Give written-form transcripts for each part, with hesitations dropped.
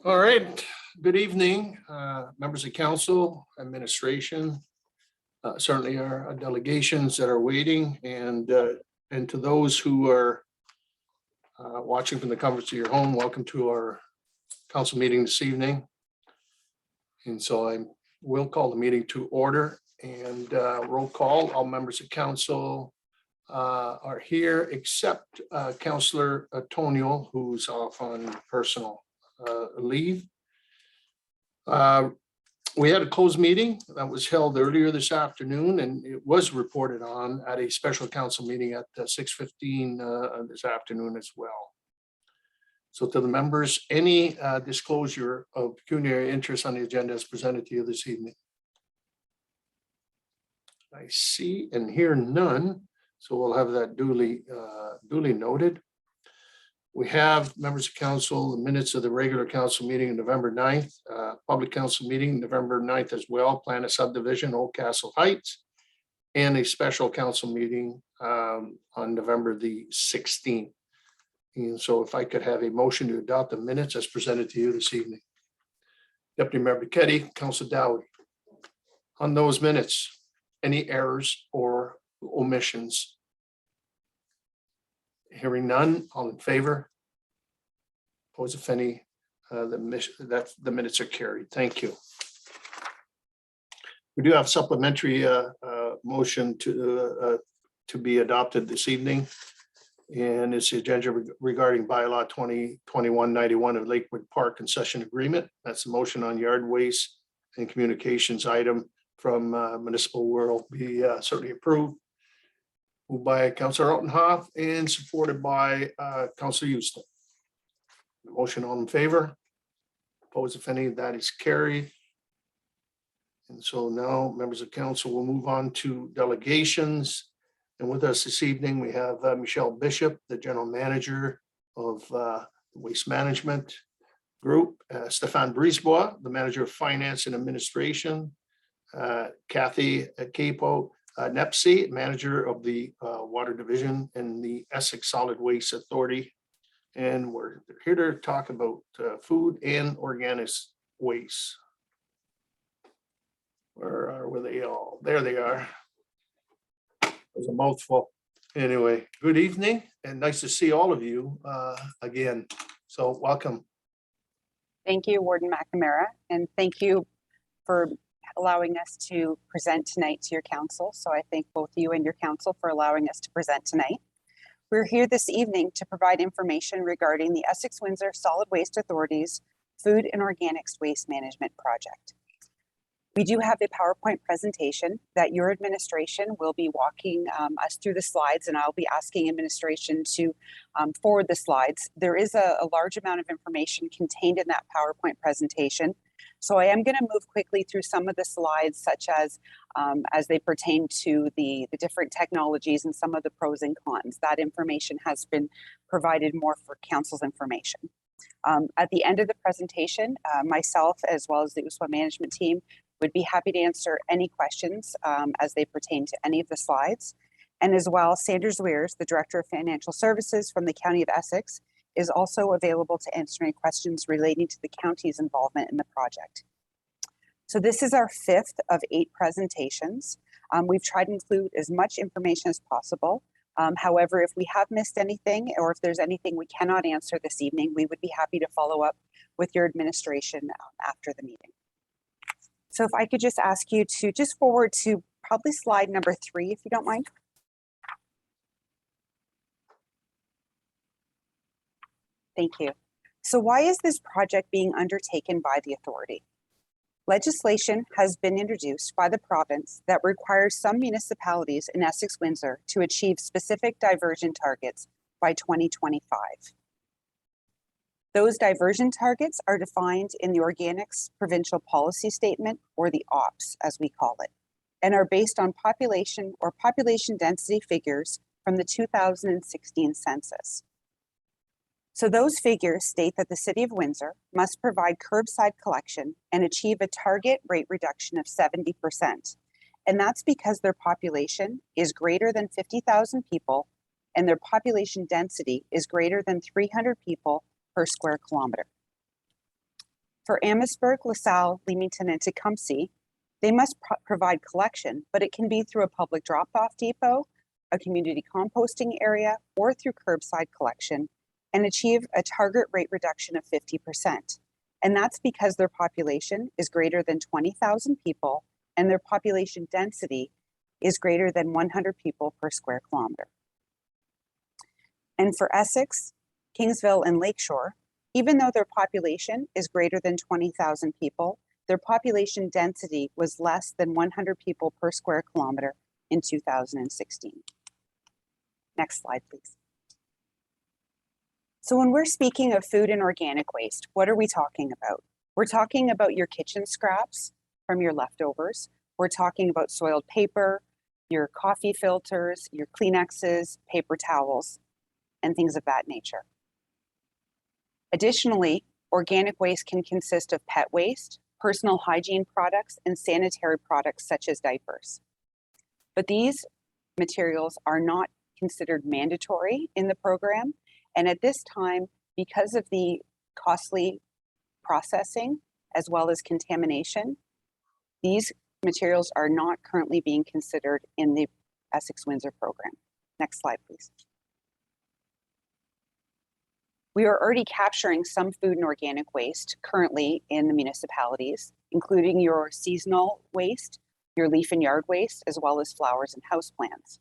All right, good evening, members of council, administration, certainly our delegations that are waiting, and to those who are watching from the comforts of your home, welcome to our council meeting this evening. And so I will call the meeting to order and roll call. All members of council are here except Councillor Tonio, who's off on personal leave. We had a closed meeting that was held earlier this afternoon, and it was reported on at a special council meeting at 6:15 this afternoon as well. So to the members, any disclosure of pecuniary interest on the agenda is presented to you this evening. I see and hear none, so we'll have that duly noted. We have, members of council, the minutes of the regular council meeting on November 9th, public council meeting November 9th as well, plan a subdivision, Old Castle Heights, and a special council meeting on November the 16th. And so if I could have a motion to adopt the minutes as presented to you this evening. Deputy Mayor Bichetti, Councilor Dowie. On those minutes, any errors or omissions? Hearing none, all in favor? Opposed, if any, the minutes are carried. Thank you. We do have supplementary motion to be adopted this evening. And it's the agenda regarding bylaw 2021-91 of Lakewood Park concession agreement. That's a motion on yard waste and communications item from Municipal World be certainly approved. Moved by Councillor Altenhoff and supported by Councillor Houston. The motion all in favor? Opposed, if any, that is carried. And so now members of council will move on to delegations. And with us this evening, we have Michelle Bishop, the general manager of the Waste Management Group, Stefan Brisebois, the manager of finance and administration, Kathy Capo Nepsi, manager of the water division in the Essex Solid Waste Authority. And we're here to talk about food and organic waste. Where are they all? There they are. There's a mouthful. Anyway, good evening and nice to see all of you again. So welcome. Thank you, Warden McNamara, and thank you for allowing us to present tonight to your council. So I thank both you and your council for allowing us to present tonight. We're here this evening to provide information regarding the Essex Windsor Solid Waste Authority's Food and Organics Waste Management Project. We do have a PowerPoint presentation that your administration will be walking us through the slides, and I'll be asking administration to forward the slides. There is a large amount of information contained in that PowerPoint presentation. So I am going to move quickly through some of the slides, such as they pertain to the different technologies and some of the pros and cons. That information has been provided more for council's information. At the end of the presentation, myself, as well as the USWA management team, would be happy to answer any questions as they pertain to any of the slides. And as well, Sandra Zweers, the Director of Financial Services from the County of Essex, is also available to answer any questions relating to the county's involvement in the project. So this is our 5th of 8 presentations. We've tried to include as much information as possible. However, if we have missed anything or if there's anything we cannot answer this evening, we would be happy to follow up with your administration after the meeting. So if I could just ask you to just forward to probably slide number 3, if you don't mind. Thank you. So why is this project being undertaken by the authority? Legislation has been introduced by the province that requires some municipalities in Essex Windsor to achieve specific diversion targets by 2025. Those diversion targets are defined in the Organics Provincial Policy Statement, or the OPS as we call it, and are based on population or population density figures from the 2016 census. So those figures state that the City of Windsor must provide curbside collection and achieve a target rate reduction of 70%. And that's because their population is greater than 50,000 people and their population density is greater than 300 people per square kilometer. For Amherstburg, LaSalle, Leamington, and Tecumseh, they must provide collection, but it can be through a public drop-off depot, a community composting area, or through curbside collection, and achieve a target rate reduction of 50%. And that's because their population is greater than 20,000 people and their population density is greater than 100 people per square kilometer. And for Essex, Kingsville, and Lakeshore, even though their population is greater than 20,000 people, their population density was less than 100 people per square kilometer in 2016. Next slide, please. So when we're speaking of food and organic waste, what are we talking about? We're talking about your kitchen scraps from your leftovers. We're talking about soiled paper, your coffee filters, your Kleenexes, paper towels, and things of that nature. Additionally, organic waste can consist of pet waste, personal hygiene products, and sanitary products such as diapers. But these materials are not considered mandatory in the program. And at this time, because of the costly processing as well as contamination, these materials are not currently being considered in the Essex Windsor program. Next slide, please. We are already capturing some food and organic waste currently in the municipalities, including your seasonal waste, your leaf and yard waste, as well as flowers and houseplants.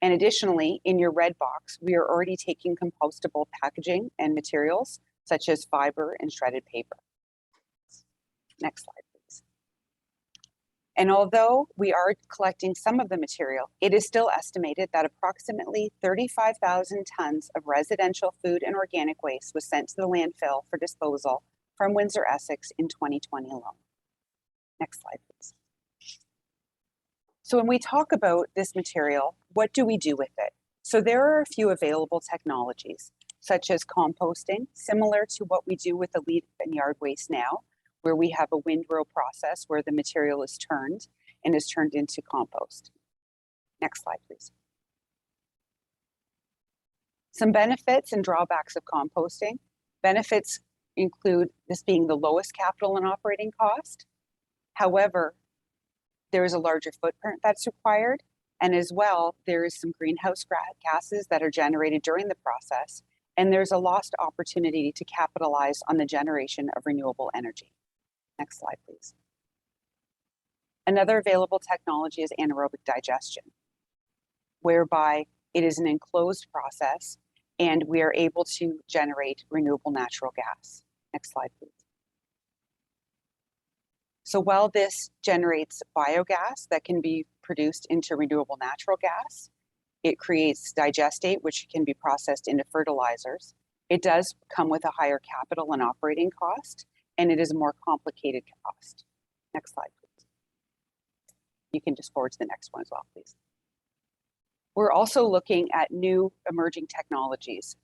And additionally, in your red box, we are already taking compostable packaging and materials such as fiber and shredded paper. Next slide, please. And although we are collecting some of the material, it is still estimated that approximately 35,000 tons of residential food and organic waste was sent to the landfill for disposal from Windsor, Essex in 2020 alone. Next slide, please. So when we talk about this material, what do we do with it? So there are a few available technologies, such as composting, similar to what we do with the leaf and yard waste now, where we have a windrow process where the material is turned and is turned into compost. Next slide, please. Some benefits and drawbacks of composting. Benefits include this being the lowest capital and operating cost. However, there is a larger footprint that's required. And as well, there is some greenhouse gases that are generated during the process. And there's a lost opportunity to capitalize on the generation of renewable energy. Next slide, please. Another available technology is anaerobic digestion, whereby it is an enclosed process and we are able to generate renewable natural gas. Next slide, please. So while this generates biogas that can be produced into renewable natural gas, it creates digestate, which can be processed into fertilizers. It does come with a higher capital and operating cost, and it is a more complicated cost. Next slide, please. You can just forward to the next one as well, please. We're also looking at new emerging technologies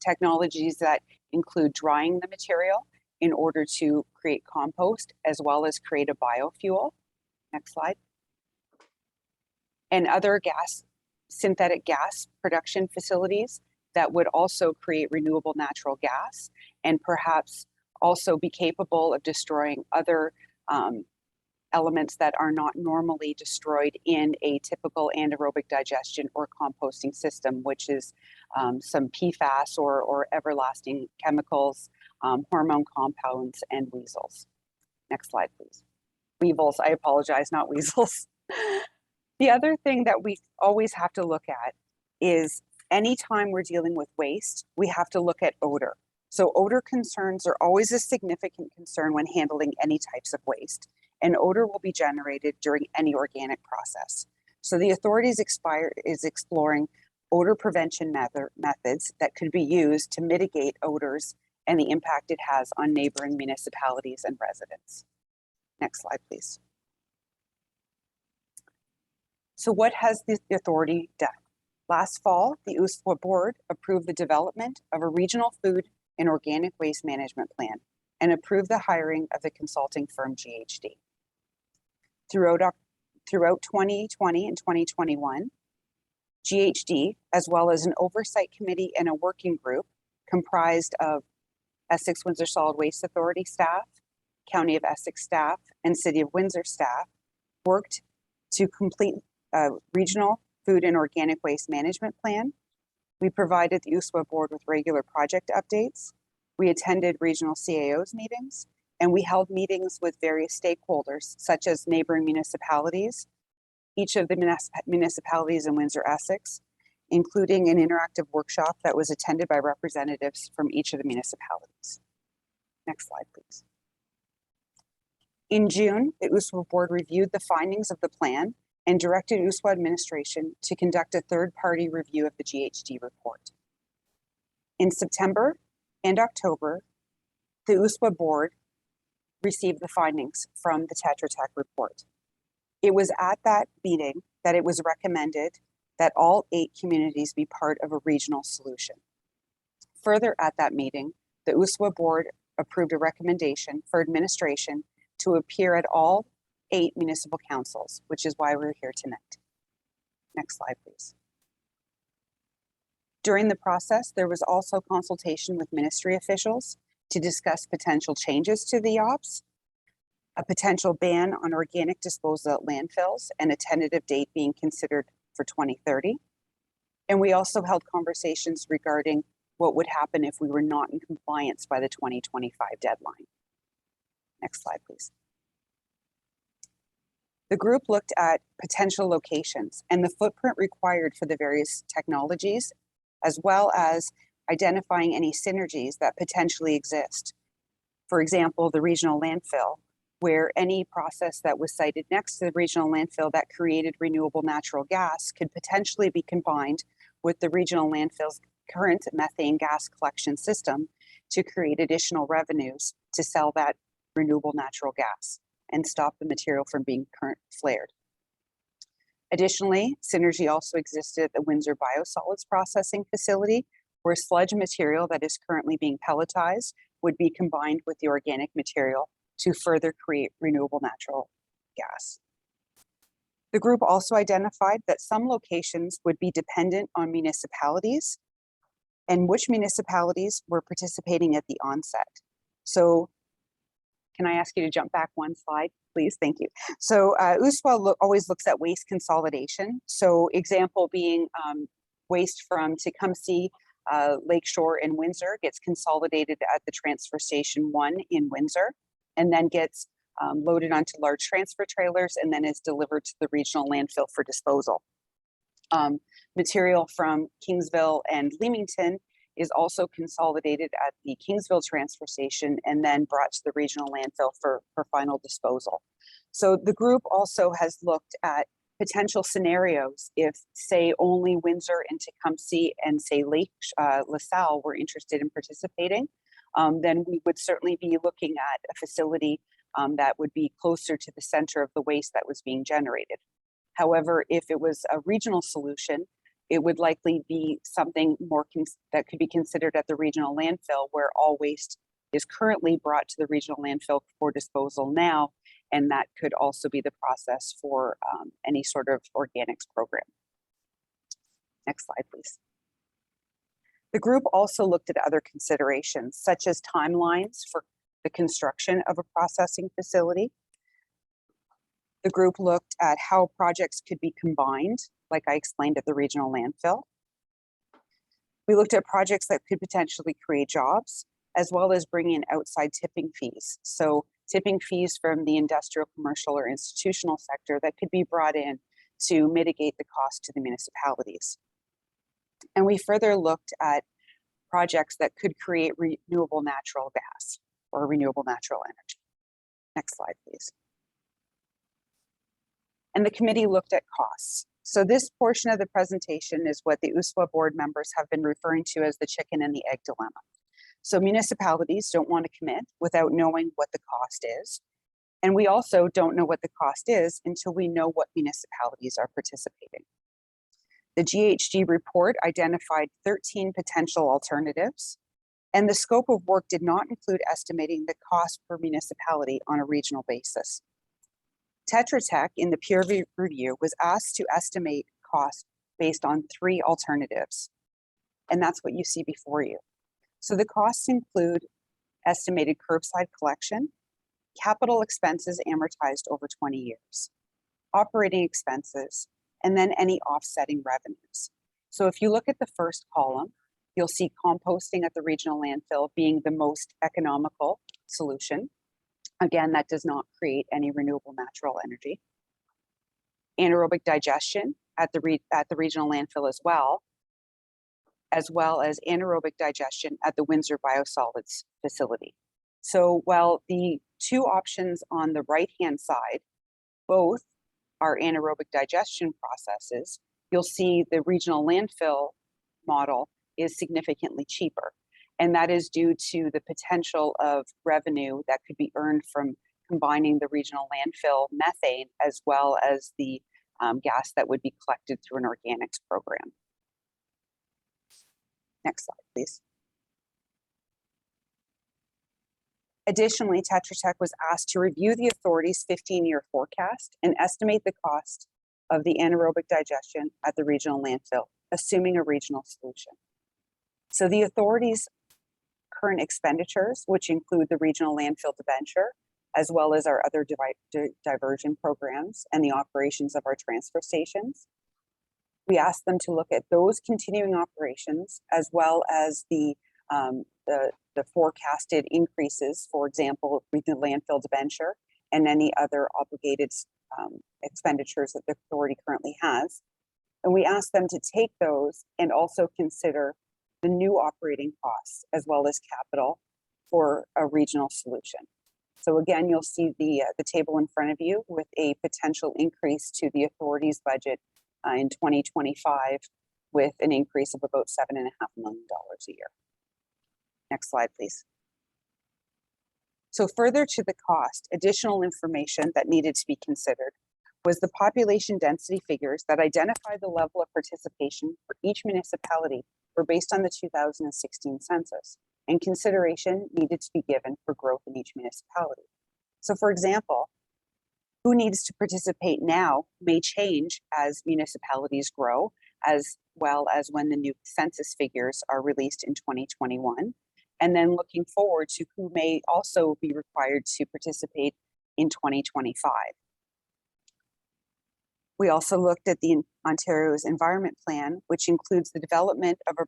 that include drying the material in order to create compost, as well as create a biofuel. Next slide. And other synthetic gas production facilities that would also create renewable natural gas and perhaps also be capable of destroying other elements that are not normally destroyed in a typical anaerobic digestion or composting system, which is some PFAS or everlasting chemicals, hormone compounds, and weasels. Next slide, please. Weevils, I apologize, not weasels. The other thing that we always have to look at is anytime we're dealing with waste, we have to look at odor. So odor concerns are always a significant concern when handling any types of waste, and odor will be generated during any organic process. So the authority is exploring odor prevention methods that could be used to mitigate odors and the impact it has on neighboring municipalities and residents. Next slide, please. So what has the authority done? Last fall, the USWA board approved the development of a regional food and organic waste management plan and approved the hiring of the consulting firm GHD. Throughout 2020 and 2021, GHD, as well as an oversight committee and a working group comprised of Essex Windsor Solid Waste Authority staff, County of Essex staff, and City of Windsor staff worked to complete a regional food and organic waste management plan. We provided the USWA board with regular project updates. We attended regional CAOs meetings, and we held meetings with various stakeholders, such as neighboring municipalities, each of the municipalities in Windsor, Essex, including an interactive workshop that was attended by representatives from each of the municipalities. Next slide, please. In June, the USWA board reviewed the findings of the plan and directed USWA administration to conduct a third-party review of the GHG report. In September and October, the USWA board received the findings from the Tetra Tech report. It was at that meeting that it was recommended that all 8 communities be part of a regional solution. Further, at that meeting, the USWA board approved a recommendation for administration to appear at all 8 municipal councils, which is why we're here tonight. Next slide, please. During the process, there was also consultation with ministry officials to discuss potential changes to the OPS, a potential ban on organic disposal at landfills, and a tentative date being considered for 2030. And we also held conversations regarding what would happen if we were not in compliance by the 2025 deadline. Next slide, please. The group looked at potential locations and the footprint required for the various technologies, as well as identifying any synergies that potentially exist. For example, the regional landfill, where any process that was sited next to the regional landfill that created renewable natural gas could potentially be combined with the regional landfill's current methane gas collection system to create additional revenues to sell that renewable natural gas and stop the material from being flared. Additionally, synergy also existed at the Windsor biosolids processing facility, where sludge material that is currently being pelletized would be combined with the organic material to further create renewable natural gas. The group also identified that some locations would be dependent on municipalities and which municipalities were participating at the onset. So can I ask you to jump back one slide, please? Thank you. So USWA always looks at waste consolidation. So example being waste from Tecumseh, Lakeshore in Windsor gets consolidated at the transfer station 1 in Windsor, and then gets loaded onto large transfer trailers and then is delivered to the regional landfill for disposal. Material from Kingsville and Leamington is also consolidated at the Kingsville transfer station and then brought to the regional landfill for final disposal. So the group also has looked at potential scenarios if, say, only Windsor and Tecumseh and, say, Lake LaSalle were interested in participating. Then we would certainly be looking at a facility that would be closer to the center of the waste that was being generated. However, if it was a regional solution, it would likely be something more that could be considered at the regional landfill, where all waste is currently brought to the regional landfill for disposal now, and that could also be the process for any sort of organics program. Next slide, please. The group also looked at other considerations, such as timelines for the construction of a processing facility. The group looked at how projects could be combined, like I explained at the regional landfill. We looked at projects that could potentially create jobs, as well as bring in outside tipping fees. So tipping fees from the industrial, commercial, or institutional sector that could be brought in to mitigate the cost to the municipalities. And we further looked at projects that could create renewable natural gas or renewable natural energy. Next slide, please. And the committee looked at costs. So this portion of the presentation is what the USWA board members have been referring to as the chicken and the egg dilemma. So municipalities don't want to commit without knowing what the cost is. And we also don't know what the cost is until we know what municipalities are participating. The GHG report identified 13 potential alternatives, and the scope of work did not include estimating the cost per municipality on a regional basis. Tetra Tech in the peer review was asked to estimate cost based on 3 alternatives, and that's what you see before you. So the costs include estimated curbside collection, capital expenses amortized over 20 years, operating expenses, and then any offsetting revenues. So if you look at the first column, you'll see composting at the regional landfill being the most economical solution. Again, that does not create any renewable natural energy. Anaerobic digestion at the regional landfill as well as anaerobic digestion at the Windsor biosolids facility. So while the two options on the right-hand side, both are anaerobic digestion processes, you'll see the regional landfill model is significantly cheaper. And that is due to the potential of revenue that could be earned from combining the regional landfill methane as well as the gas that would be collected through an organics program. Next slide, please. Additionally, Tetra Tech was asked to review the authority's 15-year forecast and estimate the cost of the anaerobic digestion at the regional landfill, assuming a regional solution. So the authority's current expenditures, which include the regional landfill debenture, as well as our other diversion programs and the operations of our transfer stations. We asked them to look at those continuing operations, as well as the forecasted increases, for example, with the landfill debenture and any other obligated expenditures that the authority currently has. And we asked them to take those and also consider the new operating costs as well as capital for a regional solution. So again, you'll see the table in front of you with a potential increase to the authority's budget in 2025 with an increase of about $7.5 million a year. Next slide, please. So further to the cost, additional information that needed to be considered was the population density figures that identify the level of participation for each municipality were based on the 2016 census, and consideration needed to be given for growth in each municipality. So for example, who needs to participate now may change as municipalities grow, as well as when the new census figures are released in 2021. And then looking forward to who may also be required to participate in 2025. We also looked at the Ontario's Environment Plan, which includes the development of a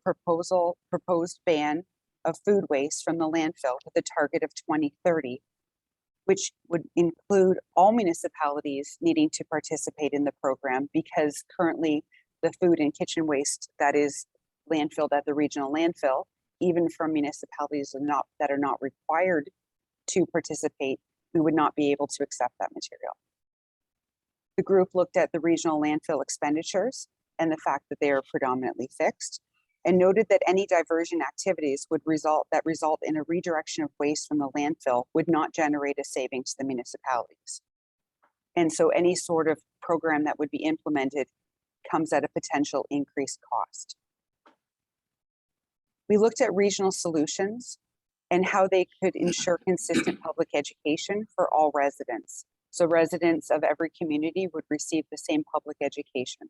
proposed ban of food waste from the landfill with a target of 2030, which would include all municipalities needing to participate in the program, because currently the food and kitchen waste that is landfilled at the regional landfill, even from municipalities that are not required to participate, we would not be able to accept that material. The group looked at the regional landfill expenditures and the fact that they are predominantly fixed, and noted that any diversion activities would result in a redirection of waste from the landfill would not generate a saving to the municipalities. And so any sort of program that would be implemented comes at a potential increased cost. We looked at regional solutions and how they could ensure consistent public education for all residents. So residents of every community would receive the same public education.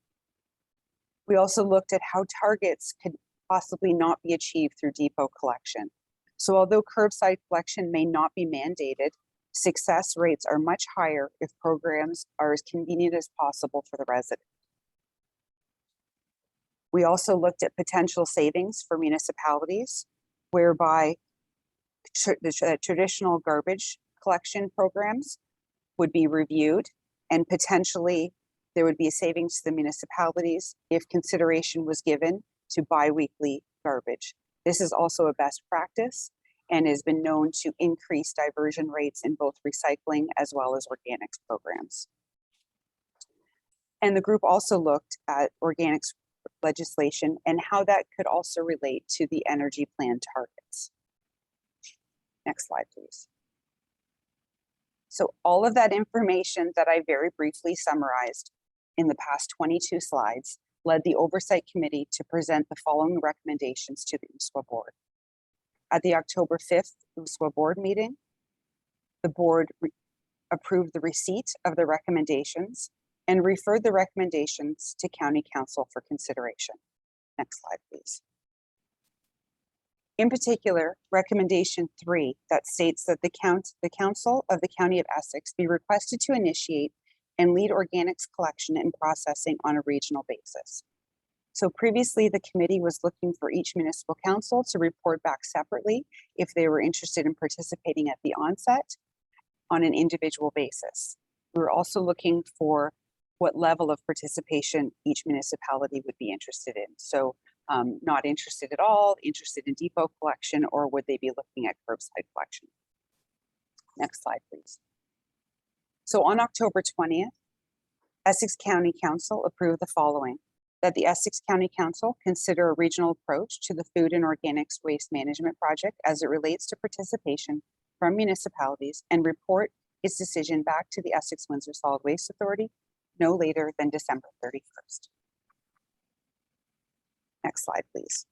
We also looked at how targets could possibly not be achieved through depot collection. So although curbside collection may not be mandated, success rates are much higher if programs are as convenient as possible for the resident. We also looked at potential savings for municipalities, whereby the traditional garbage collection programs would be reviewed, and potentially there would be a savings to the municipalities if consideration was given to bi-weekly garbage. This is also a best practice and has been known to increase diversion rates in both recycling as well as organics programs. And the group also looked at organics legislation and how that could also relate to the energy plan targets. Next slide, please. So all of that information that I very briefly summarized in the past 22 slides led the Oversight Committee to present the following recommendations to the USWA Board. At the October 5th USWA Board meeting, the Board approved the receipt of the recommendations and referred the recommendations to County Council for consideration. Next slide, please. In particular, recommendation 3 that states that the council of the County of Essex be requested to initiate and lead organics collection and processing on a regional basis. So previously, the committee was looking for each municipal council to report back separately if they were interested in participating at the onset on an individual basis. We were also looking for what level of participation each municipality would be interested in. So not interested at all, interested in depot collection, or would they be looking at curbside collection? Next slide, please. So on October 20th, Essex County Council approved the following: that the Essex County Council consider a regional approach to the food and organics waste management project as it relates to participation from municipalities and report its decision back to the Essex Windsor Solid Waste Authority no later than December 31st. Next slide, please.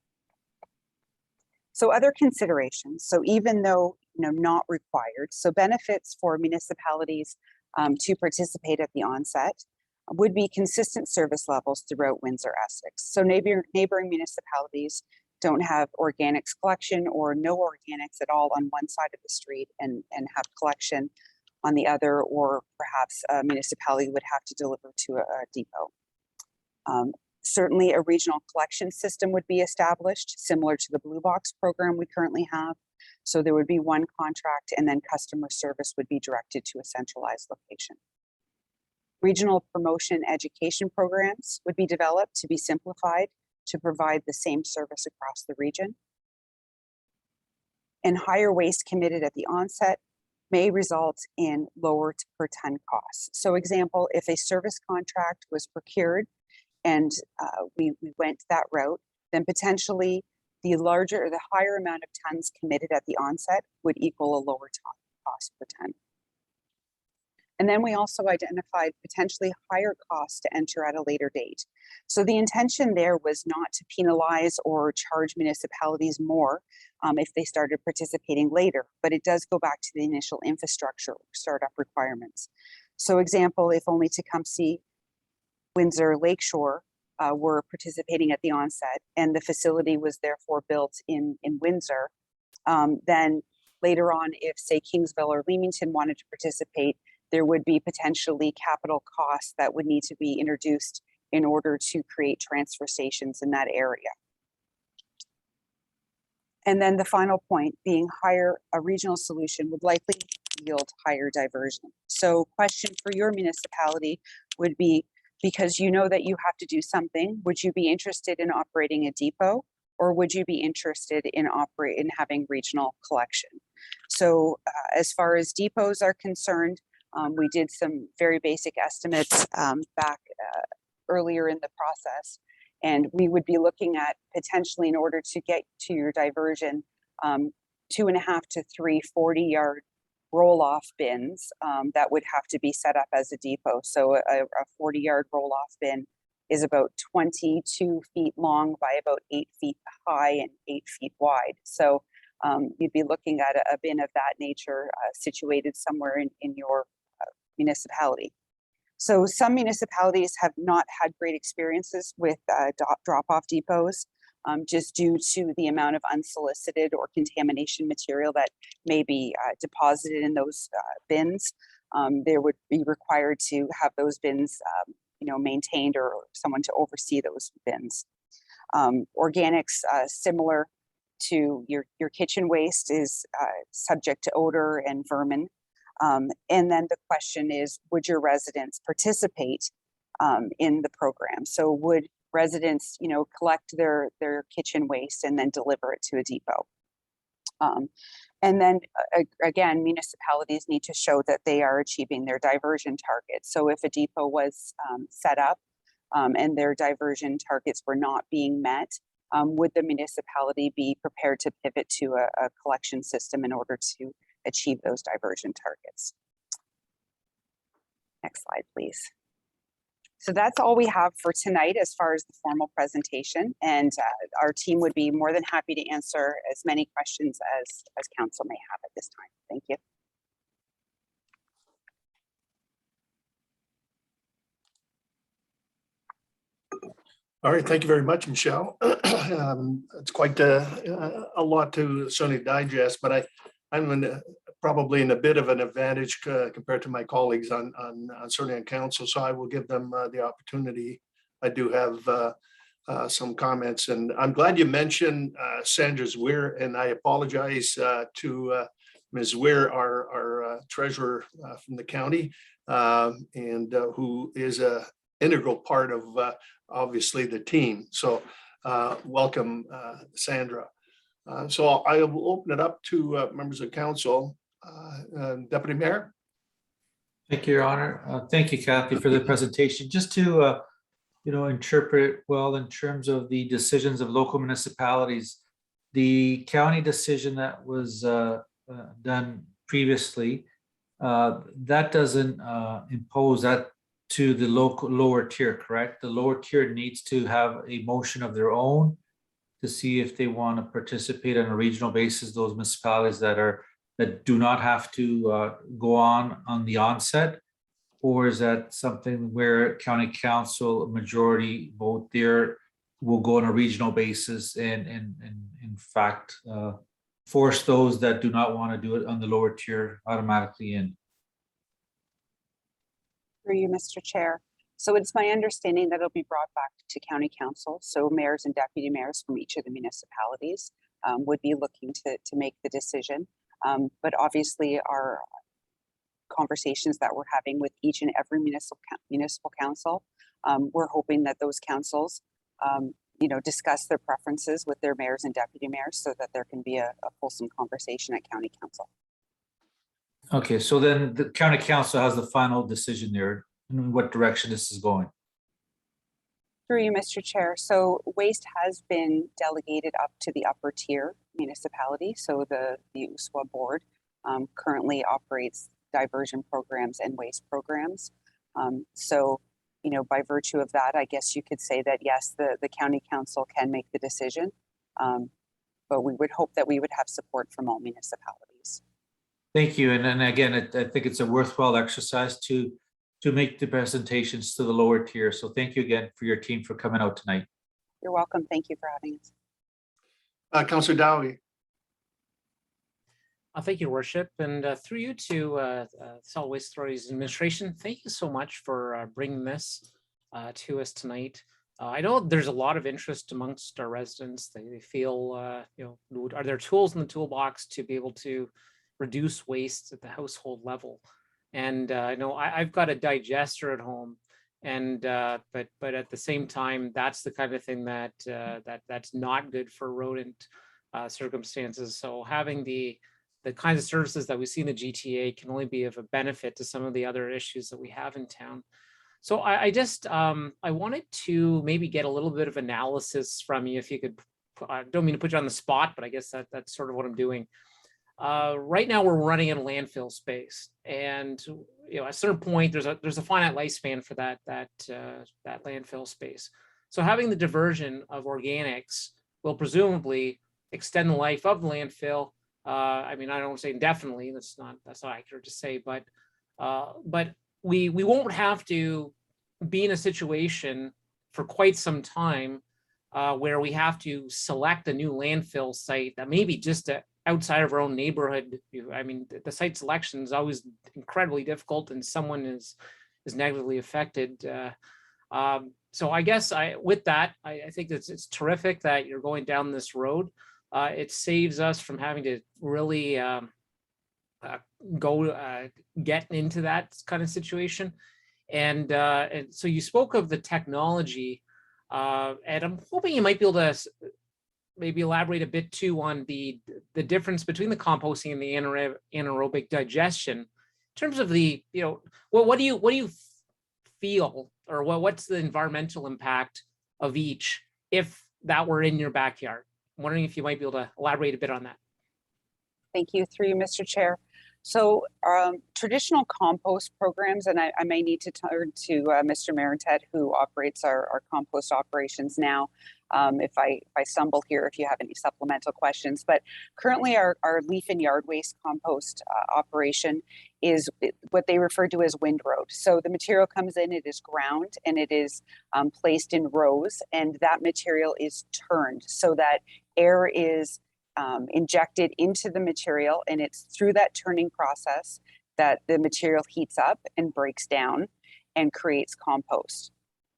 So other considerations. So even though not required, so benefits for municipalities to participate at the onset would be consistent service levels throughout Windsor, Essex. So neighboring municipalities don't have organics collection or no organics at all on one side of the street and have collection on the other, or perhaps a municipality would have to deliver to a depot. Certainly a regional collection system would be established, similar to the Blue Box program we currently have. So there would be one contract, and then customer service would be directed to a centralized location. Regional promotion education programs would be developed to be simplified to provide the same service across the region. And higher waste committed at the onset may result in lower per ton costs. So example, if a service contract was procured and we went that route, then potentially the higher amount of tons committed at the onset would equal a lower cost per ton. And then we also identified potentially higher costs to enter at a later date. So the intention there was not to penalize or charge municipalities more if they started participating later, but it does go back to the initial infrastructure startup requirements. So example, if only Tecumseh, Windsor, Lakeshore were participating at the onset and the facility was therefore built in Windsor, then later on, if say Kingsville or Leamington wanted to participate, there would be potentially capital costs that would need to be introduced in order to create transfer stations in that area. And then the final point being a regional solution would likely yield higher diversion. So question for your municipality would be, because you know that you have to do something, would you be interested in operating a depot, or would you be interested in having regional collection? So as far as depots are concerned, we did some very basic estimates back earlier in the process, and we would be looking at potentially, in order to get to your diversion, 2.5 to 3 40-yard roll-off bins that would have to be set up as a depot. So a 40-yard roll-off bin is about 22 feet long by about 8 feet high and 8 feet wide. So you'd be looking at a bin of that nature situated somewhere in your municipality. So some municipalities have not had great experiences with drop-off depots just due to the amount of unsolicited or contamination material that may be deposited in those bins. They would be required to have those bins maintained, or someone to oversee those bins. Organics, similar to your kitchen waste, is subject to odor and vermin. And then the question is, would your residents participate in the program? So would residents, collect their kitchen waste and then deliver it to a depot? And then again, municipalities need to show that they are achieving their diversion targets. So if a depot was set up and their diversion targets were not being met, would the municipality be prepared to pivot to a collection system in order to achieve those diversion targets? Next slide, please. So that's all we have for tonight as far as the formal presentation, and our team would be more than happy to answer as many questions as council may have at this time. Thank you. All right, thank you very much, Michelle. It's quite a lot to certainly digest, but I'm probably in a bit of an advantage compared to my colleagues on certainly on council, so I will give them the opportunity. I do have some comments, and I'm glad you mentioned Sandra Zweer, and I apologize to Ms. Weir, our treasurer from the county, and who is a integral part of obviously the team. So welcome, Sandra. So I will open it up to members of council. Deputy Mayor. Thank you, Your Honor. Thank you, Kathy, for the presentation. Just to interpret well in terms of the decisions of local municipalities, the county decision that was done previously, that doesn't impose that to the local lower tier, correct? The lower tier needs to have a motion of their own to see if they want to participate on a regional basis. Those municipalities that do not have to go on the onset, or is that something where county council majority vote there will go on a regional basis and in fact force those that do not want to do it on the lower tier automatically in? Through you, Mr. Chair. So it's my understanding that it'll be brought back to county council. So mayors and deputy mayors from each of the municipalities would be looking to make the decision. But obviously our conversations that we're having with each and every municipal council, we're hoping that those councils discuss their preferences with their mayors and deputy mayors so that there can be a fulsome conversation at county council. Okay, so then the county council has the final decision there in what direction this is going. Through you, Mr. Chair. So waste has been delegated up to the upper tier municipality. So the USWA board currently operates diversion programs and waste programs. So, by virtue of that, I guess you could say that yes, the county council can make the decision, but we would hope that we would have support from all municipalities. Thank you. And then again, I think it's a worthwhile exercise to make the presentations to the lower tier. So thank you again for your team for coming out tonight. You're welcome. Thank you for having us. Councillor Dowie. Thank you, Worship, and through you to Solid Waste Authority's administration, thank you so much for bringing this to us tonight. I know there's a lot of interest amongst our residents. They feel, are there tools in the toolbox to be able to reduce waste at the household level? And I know I've got a digester at home, and but at the same time, that's the kind of thing that's not good for rodent circumstances. So having the kinds of services that we see in the GTA can only be of a benefit to some of the other issues that we have in town. So I wanted to maybe get a little bit of analysis from you, if you could. I don't mean to put you on the spot, but I guess that's sort of what I'm doing. Right now we're running in a landfill space, and at a certain point there's a finite lifespan for that landfill space. So having the diversion of organics will presumably extend the life of the landfill. I mean, I don't want to say indefinitely. That's not accurate to say, but we won't have to be in a situation for quite some time where we have to select a new landfill site that may be just outside of our own neighborhood. I mean, the site selection is always incredibly difficult, and someone is negatively affected. So I guess with that, I think it's terrific that you're going down this road. It saves us from having to really get into that kind of situation. And so you spoke of the technology, and I'm hoping you might be able to maybe elaborate a bit too on the difference between the composting and the anaerobic digestion in terms of the, what do you feel, or what's the environmental impact of each if that were in your backyard? I'm wondering if you might be able to elaborate a bit on that. Thank you. Through you, Mr. Chair. So traditional compost programs, and I may need to turn to Mr. Marintet, who operates our compost operations now. if I stumble here, if you have any supplemental questions. But currently our leaf and yard waste compost operation is what they refer to as windrowed. So the material comes in, it is ground, and it is placed in rows, and that material is turned so that air is injected into the material, and it's through that turning process that the material heats up and breaks down and creates compost.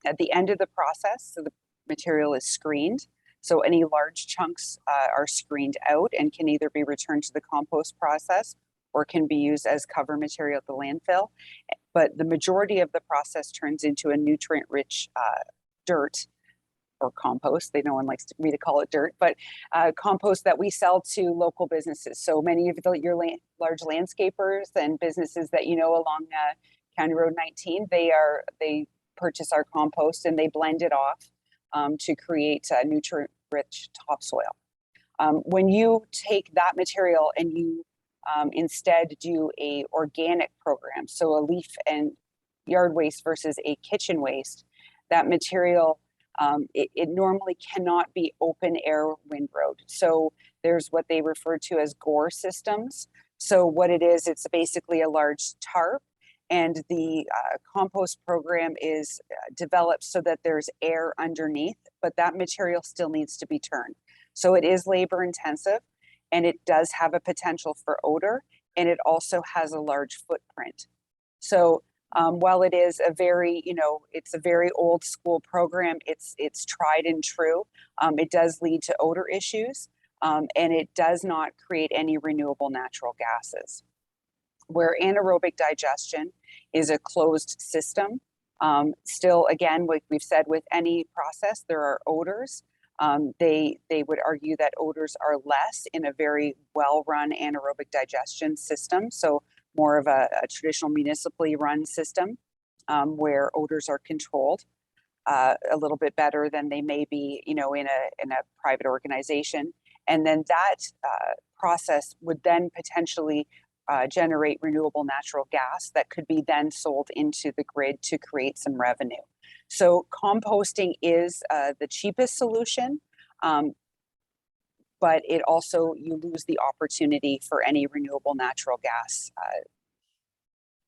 At the end of the process, so the material is screened. So any large chunks are screened out and can either be returned to the compost process or can be used as cover material at the landfill. But the majority of the process turns into a nutrient-rich dirt or compost. No one likes me to call it dirt, but compost that we sell to local businesses. So many of your large landscapers and businesses that you know along County Road 19, they purchase our compost and they blend it off to create nutrient-rich topsoil. When you take that material and you instead do a organic program, so a leaf and yard waste versus a kitchen waste, that material it normally cannot be open air windrowed. So there's what they refer to as gore systems. So what it is, it's basically a large tarp, and the compost program is developed so that there's air underneath, but that material still needs to be turned. So it is labor intensive, and it does have a potential for odor, and it also has a large footprint. So while it is a very, it's a very old school program, it's tried and true. It does lead to odor issues, and it does not create any renewable natural gases. Where anaerobic digestion is a closed system, still, again, like we've said, with any process, there are odors. They would argue that odors are less in a very well-run anaerobic digestion system. So more of a traditional municipally run system where odors are controlled a little bit better than they may be, in a private organization. And then that process would then potentially generate renewable natural gas that could be then sold into the grid to create some revenue. So composting is the cheapest solution, but it also, you lose the opportunity for any renewable natural gas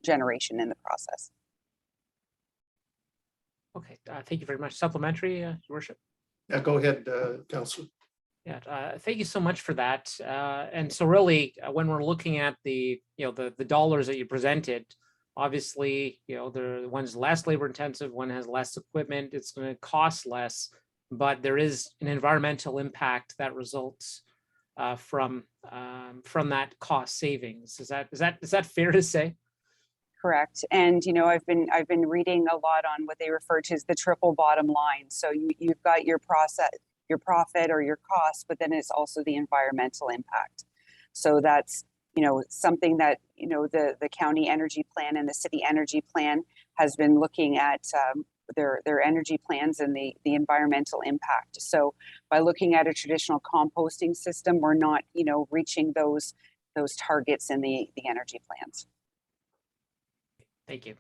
generation in the process. Okay, thank you very much. Supplementary, Your Worship? Yeah, go ahead, Councillor. Yeah, thank you so much for that. And so really, when we're looking at the dollars that you presented, obviously, the one's less labor intensive, one has less equipment, it's going to cost less, but there is an environmental impact that results from that cost savings. Is that fair to say? Correct. And I've been reading a lot on what they refer to as the triple bottom line. So you've got your profit or your cost, but then it's also the environmental impact. So that's something that the county energy plan and the city energy plan has been looking at their energy plans and the environmental impact. So by looking at a traditional composting system, we're not reaching those targets in the energy plans. Thank you.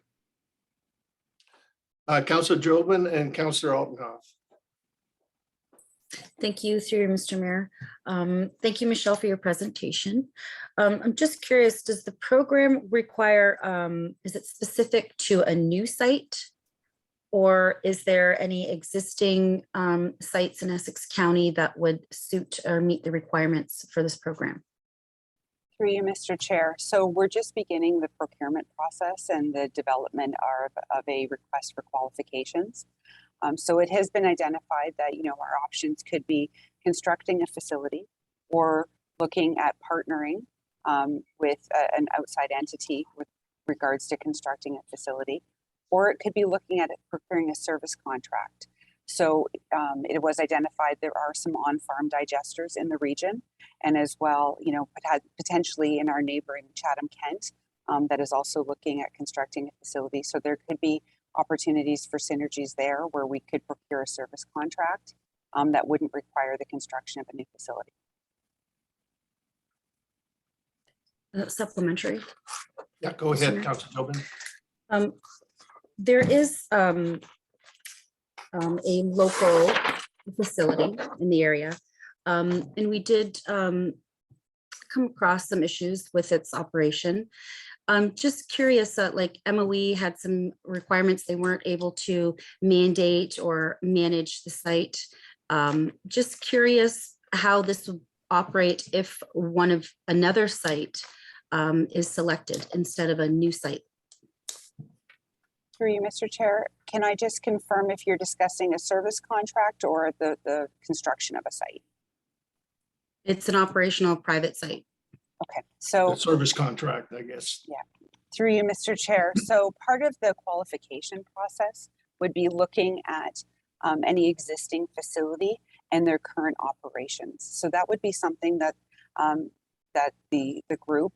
Councillor Jobin and Councillor Altenhoff. Thank you, through you, Mr. Mayor. Thank you, Michelle, for your presentation. I'm just curious, does the program require, is it specific to a new site? Or is there any existing sites in Essex County that would suit or meet the requirements for this program? Through you, Mr. Chair. So we're just beginning the procurement process and the development of a request for qualifications. So it has been identified that our options could be constructing a facility or looking at partnering with an outside entity with regards to constructing a facility, or it could be looking at procuring a service contract. So it was identified there are some on-farm digesters in the region, and as well, potentially in our neighboring Chatham-Kent that is also looking at constructing a facility. So there could be opportunities for synergies there where we could procure a service contract that wouldn't require the construction of a new facility. Supplementary. Yeah, go ahead, Councillor Jobin. There is a local facility in the area. And we did come across some issues with its operation. Just curious that like MOE had some requirements they weren't able to mandate or manage the site. Just curious how this would operate if another site is selected instead of a new site. Through you, Mr. Chair, can I just confirm if you're discussing a service contract or the construction of a site? It's an operational private site. Okay, so The service contract, I guess. through you, Mr. Chair. So part of the qualification process would be looking at any existing facility and their current operations. So that would be something that that the group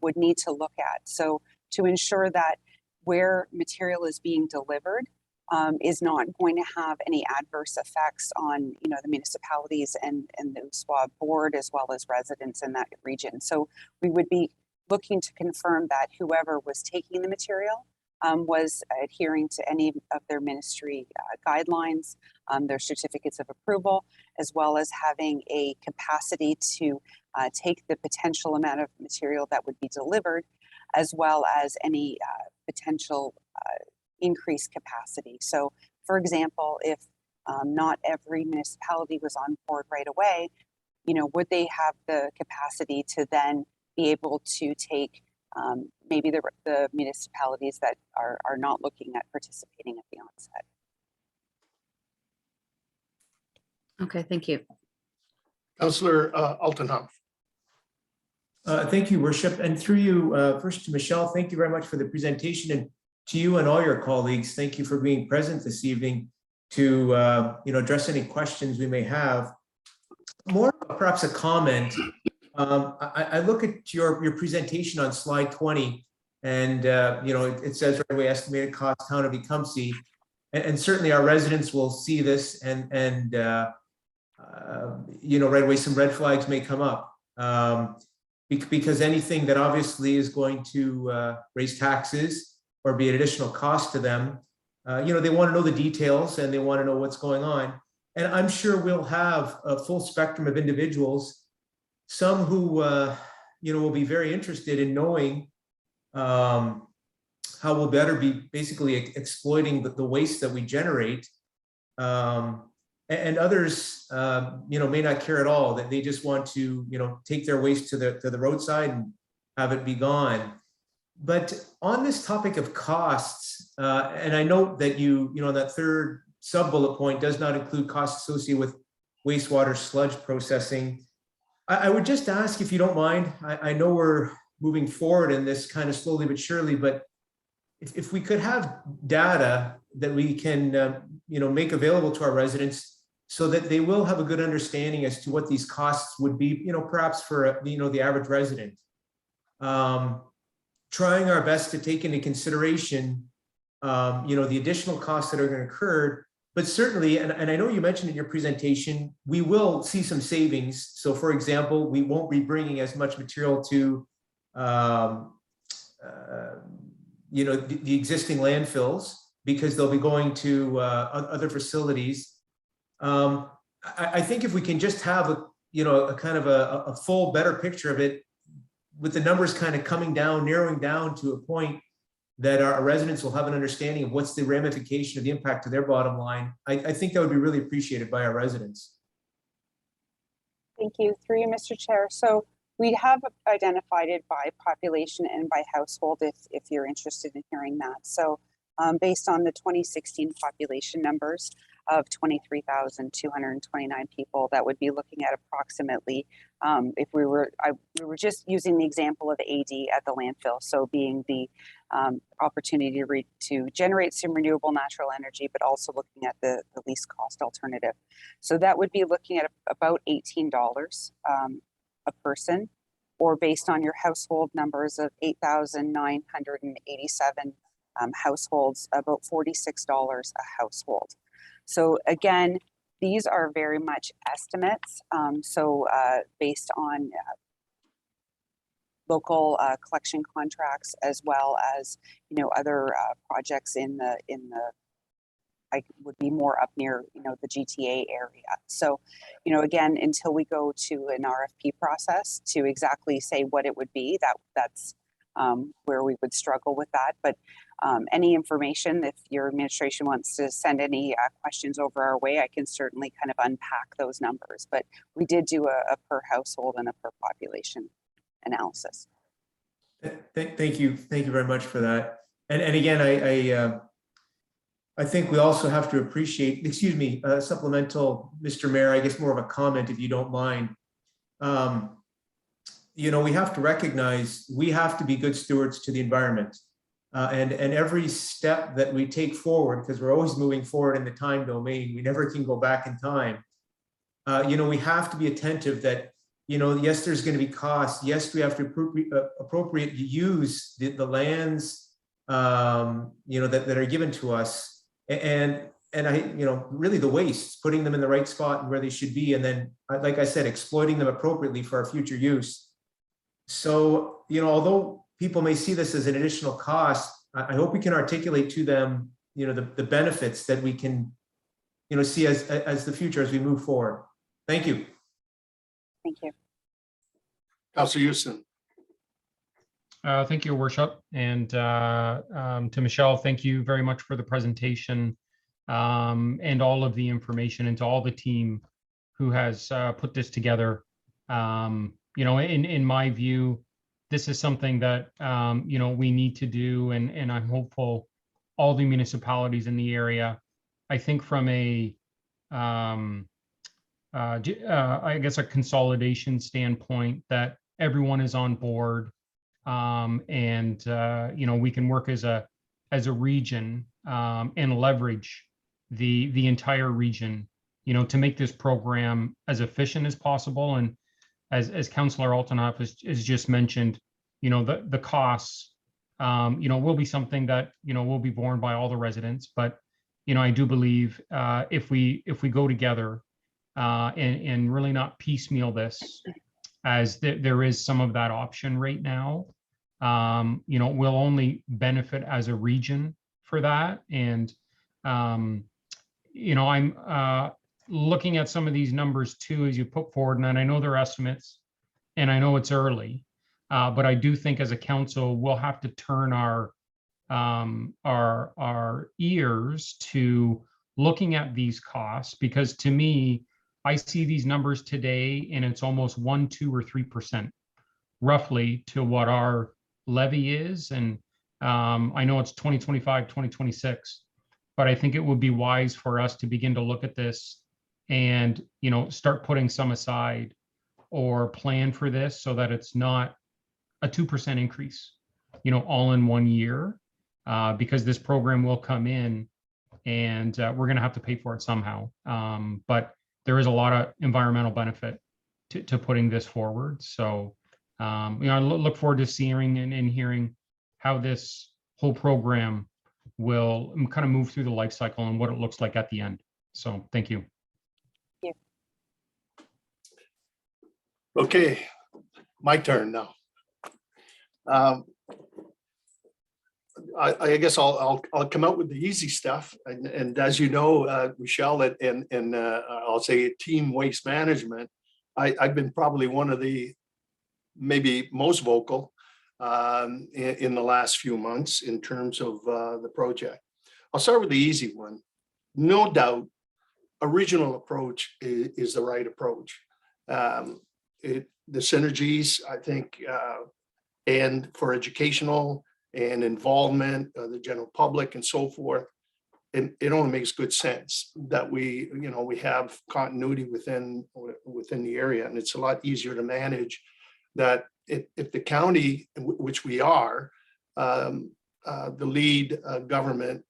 would need to look at. So to ensure that where material is being delivered is not going to have any adverse effects on, you know, the municipalities and the USWA board as well as residents in that region. So we would be looking to confirm that whoever was taking the material was adhering to any of their ministry guidelines, their certificates of approval, as well as having a capacity to take the potential amount of material that would be delivered, as well as any potential increased capacity. So, for example, if not every municipality was on board right away, you know, would they have the capacity to then be able to take maybe the municipalities that are not looking at participating at the onset? Okay, thank you. Councillor Altenhoff. Thank you, Worship. And through you, first to Michelle, thank you very much for the presentation. And to you and all your colleagues, thank you for being present this evening to address any questions we may have. More perhaps a comment. I look at your presentation on slide 20, and it says right away estimated cost town of Tecumseh, and certainly our residents will see this, and right away some red flags may come up. Because anything that obviously is going to raise taxes or be an additional cost to them, they want to know the details and they want to know what's going on. And I'm sure we'll have a full spectrum of individuals, some who will be very interested in knowing how we'll better be basically exploiting the waste that we generate. And others, may not care at all, that they just want to, take their waste to the roadside and have it be gone. But on this topic of costs, and I note that that third sub bullet point does not include costs associated with wastewater sludge processing. I would just ask, if you don't mind, I know we're moving forward in this kind of slowly but surely, but if we could have data that we can, make available to our residents, so that they will have a good understanding as to what these costs would be, perhaps for, the average resident. Trying our best to take into consideration, the additional costs that are going to occur, but certainly, and I know you mentioned in your presentation, we will see some savings. So for example, we won't be bringing as much material to, the existing landfills, because they'll be going to other facilities. I think if we can just have a kind of a full, better picture of it, with the numbers kind of coming down, narrowing down to a point that our residents will have an understanding of what's the ramification of the impact to their bottom line, I think that would be really appreciated by our residents. Thank you. Through you, Mr. Chair. So we have identified it by population and by household, if you're interested in hearing that. So based on the 2016 population numbers of 23,229 people, that would be looking at approximately, if we were just using the example of AD at the landfill, so being the opportunity to generate some renewable natural energy, but also looking at the least cost alternative. So that would be looking at about $18 a person, or based on your household numbers of 8,987 households, about $46 a household. So again, these are very much estimates. Based on local collection contracts, as well as other projects in the I would be more up near, the GTA area. So, again, until we go to an RFP process to exactly say what it would be, that's where we would struggle with that. But any information, if your administration wants to send any questions over our way, I can certainly kind of unpack those numbers. But we did do a per household and a per population analysis. Thank you very much for that. And again, I think we also have to appreciate, supplemental, Mr. Mayor, I guess more of a comment, if you don't mind. We have to recognize we have to be good stewards to the environment. And every step that we take forward, because we're always moving forward in the time domain, we never can go back in time. We have to be attentive that, yes, there's going to be costs. Yes, we have to appropriately use the lands, that are given to us. And really the wastes, putting them in the right spot and where they should be. And then, like I said, exploiting them appropriately for our future use. So, although people may see this as an additional cost, I hope we can articulate to them, the benefits that we can, see as the future as we move forward. Thank you. Thank you. Councilor Houston. Thank you, Your Worship. And to Michelle, thank you very much for the presentation and all of the information, and to all the team who has put this together. In my view, this is something that, we need to do, and I'm hopeful all the municipalities in the area, I think from I guess a consolidation standpoint, that everyone is on board, and we can work as a region and leverage the entire region, to make this program as efficient as possible. And as Councillor Altenhoff has just mentioned, the costs, will be something that, will be borne by all the residents. But, I do believe if we go together and really not piecemeal this, as there is some of that option right now, we'll only benefit as a region for that. And, I'm looking at some of these numbers too, as you put forward, and I know they're estimates, and I know it's early, but I do think as a council, we'll have to turn our ears to looking at these costs, because to me, I see these numbers today and it's almost 1%, 2%, or 3% roughly to what our levy is. And I know it's 2025, 2026, but I think it would be wise for us to begin to look at this and, start putting some aside or plan for this, so that it's not a 2% increase, all in 1 year, because this program will come in and we're going to have to pay for it somehow. But there is a lot of environmental benefit to putting this forward. So, I look forward to seeing and hearing how this whole program will kind of move through the life cycle and what it looks like at the end. So thank you. Okay, my turn now. I guess I'll come out with the easy stuff, and as you know, Michelle, and I'll say team waste management, I've been probably one of the maybe most vocal in the last few months in terms of the project. I'll start with the easy one. No doubt, a regional approach is the right approach. The synergies, I think, and for educational and involvement of the general public and so forth, it only makes good sense that we have continuity within the area, and it's a lot easier to manage that if the county, which we are, the lead government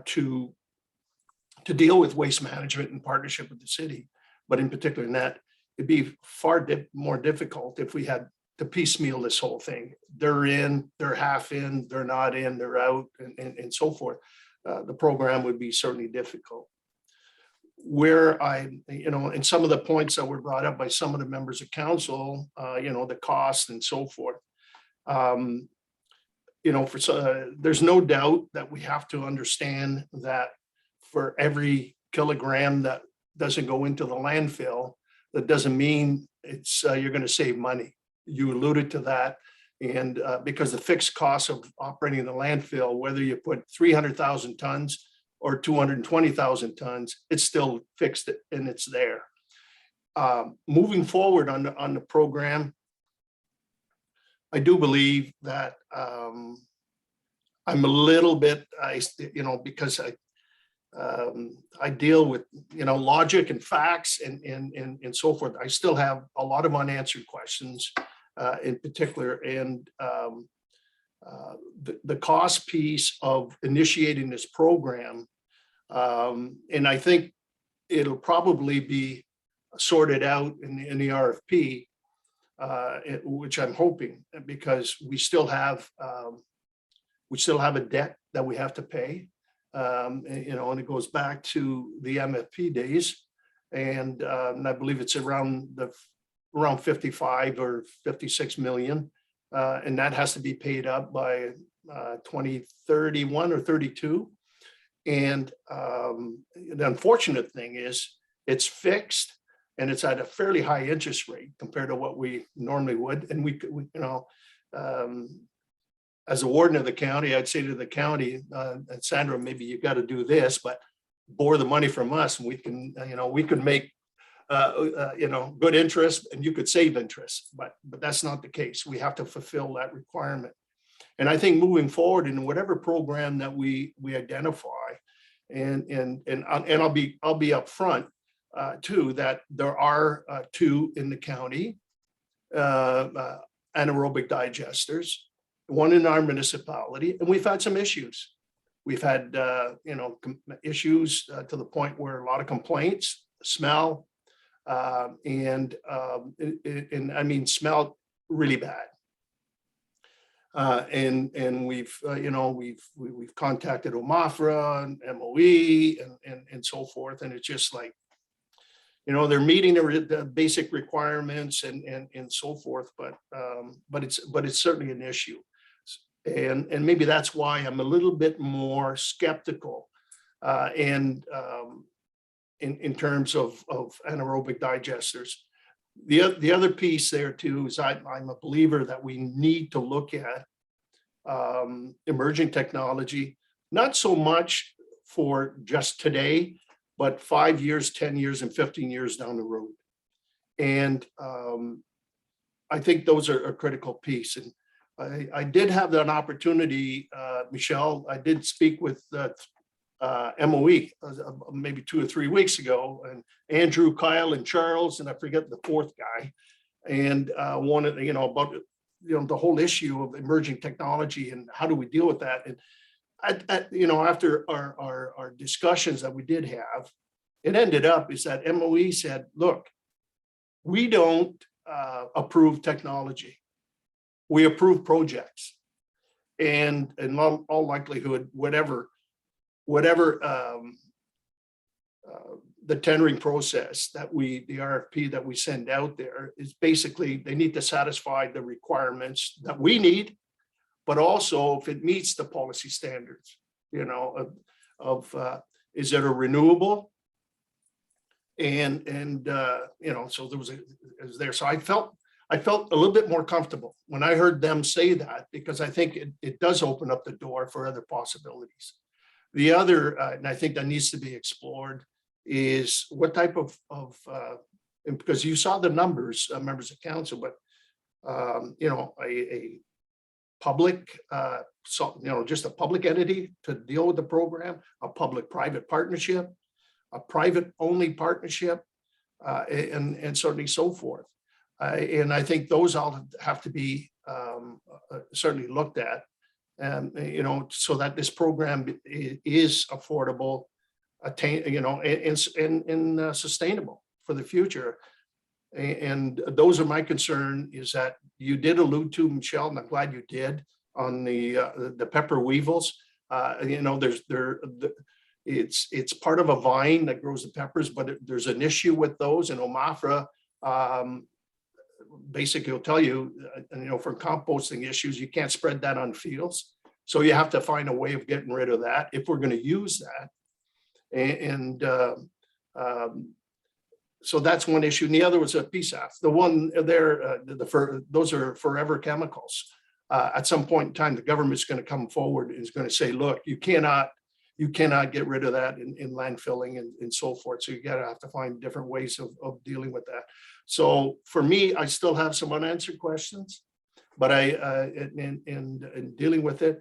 to deal with waste management in partnership with the city, but in particular in that, it'd be far more difficult if we had to piecemeal this whole thing. They're in, they're half in, they're not in, they're out, and so forth. The program would be certainly difficult. Where and some of the points that were brought up by some of the members of council, the cost and so forth. There's no doubt that we have to understand that for every kilogram that doesn't go into the landfill, that doesn't mean it's, you're going to save money. You alluded to that. And because the fixed cost of operating the landfill, whether you put 300,000 tons or 220,000 tons, it's still fixed and it's there. Moving forward on the program, I do believe that I'm a little bit, because I deal with, logic and facts and so forth. I still have a lot of unanswered questions in particular. And the cost piece of initiating this program, and I think it'll probably be sorted out in the RFP, which I'm hoping, because we still have a debt that we have to pay. And it goes back to the MFP days, and I believe it's around 55 or 56 million, and that has to be paid up by 2031 or 32. And the unfortunate thing is it's fixed and it's at a fairly high interest rate compared to what we normally would. And we as a warden of the county, I'd say to the county, Sandra, maybe you got to do this, but borrow the money from us, and we can make good interest, and you could save interest, but that's not the case. We have to fulfill that requirement. And I think moving forward in whatever program that we identify, and I'll be upfront too, that there are 2 in the county, anaerobic digesters, one in our municipality, and we've had some issues. We've had issues to the point where a lot of complaints, smell, and I mean smell really bad. And we've contacted OMAFRA and MOE and so forth, and it's just like, they're meeting the basic requirements and so forth, but it's certainly an issue. And maybe that's why I'm a little bit more skeptical in terms of anaerobic digesters. The other piece there too is I'm a believer that we need to look at emerging technology, not so much for just today, but 5 years, 10 years, and 15 years down the road. And I think those are a critical piece. And I did have an opportunity, Michelle, I did speak with MOE maybe 2 or 3 weeks ago, and Andrew, Kyle, and Charles, and I forget the 4th guy, and wanted, about the whole issue of emerging technology and how do we deal with that. And after our discussions that we did have, it ended up is that MOE said, look, we don't approve technology. We approve projects. And in all likelihood, whatever the tendering process the RFP that we send out there is, basically they need to satisfy the requirements that we need, but also if it meets the policy standards, is it a renewable? And so there was there. So I felt a little bit more comfortable when I heard them say that, because I think it does open up the door for other possibilities. The other, and I think that needs to be explored, is what type of because you saw the numbers, members of council, but a public, just a public entity to deal with the program, a public-private partnership, a private-only partnership, and certainly so forth. And I think those all have to be certainly looked at, so that this program is affordable, and sustainable for the future. And those are my concern, is that you did allude to, Michelle, and I'm glad you did, on the pepper weevils. It's part of a vine that grows the peppers, but there's an issue with those, and OMAFRA basically will tell you, for composting issues, you can't spread that on fields. So you have to find a way of getting rid of that if we're going to use that. And so that's one issue. And the other was a PSAF. The one there, those are forever chemicals. At some point in time, the government's going to come forward and is going to say, look, you cannot get rid of that in landfilling and so forth. So you got to have to find different ways of dealing with that. So for me, I still have some unanswered questions, but in dealing with it.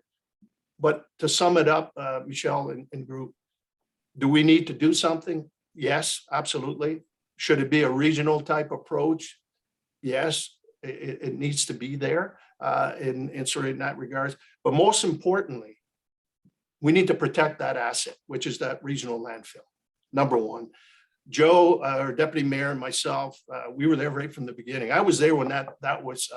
But to sum it up, Michelle and group, do we need to do something? Yes, absolutely. Should it be a regional type approach? Yes, it needs to be there in sort of in that regards. But most importantly, we need to protect that asset, which is that regional landfill. Number one, Joe, our deputy mayor, and myself, we were there right from the beginning. I was there when that was.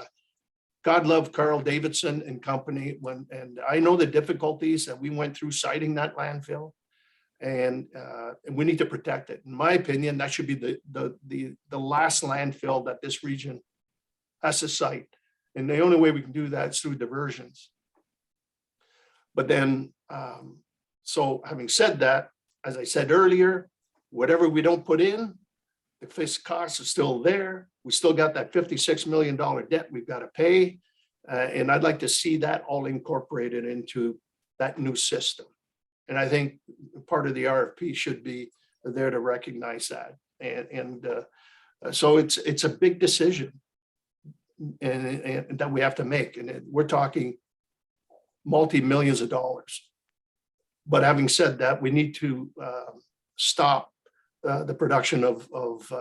God love Carl Davidson and company. And I know the difficulties that we went through citing that landfill. And we need to protect it. In my opinion, that should be the last landfill that this region has to site. And the only way we can do that is through diversions. But then, so having said that, as I said earlier, whatever we don't put in, the fixed costs are still there. We still got that $56 million debt we've got to pay. And I'd like to see that all incorporated into that new system. And I think part of the RFP should be there to recognize that. And so it's a big decision and that we have to make. And we're talking multi-millions of dollars. But having said that, we need to stop the production of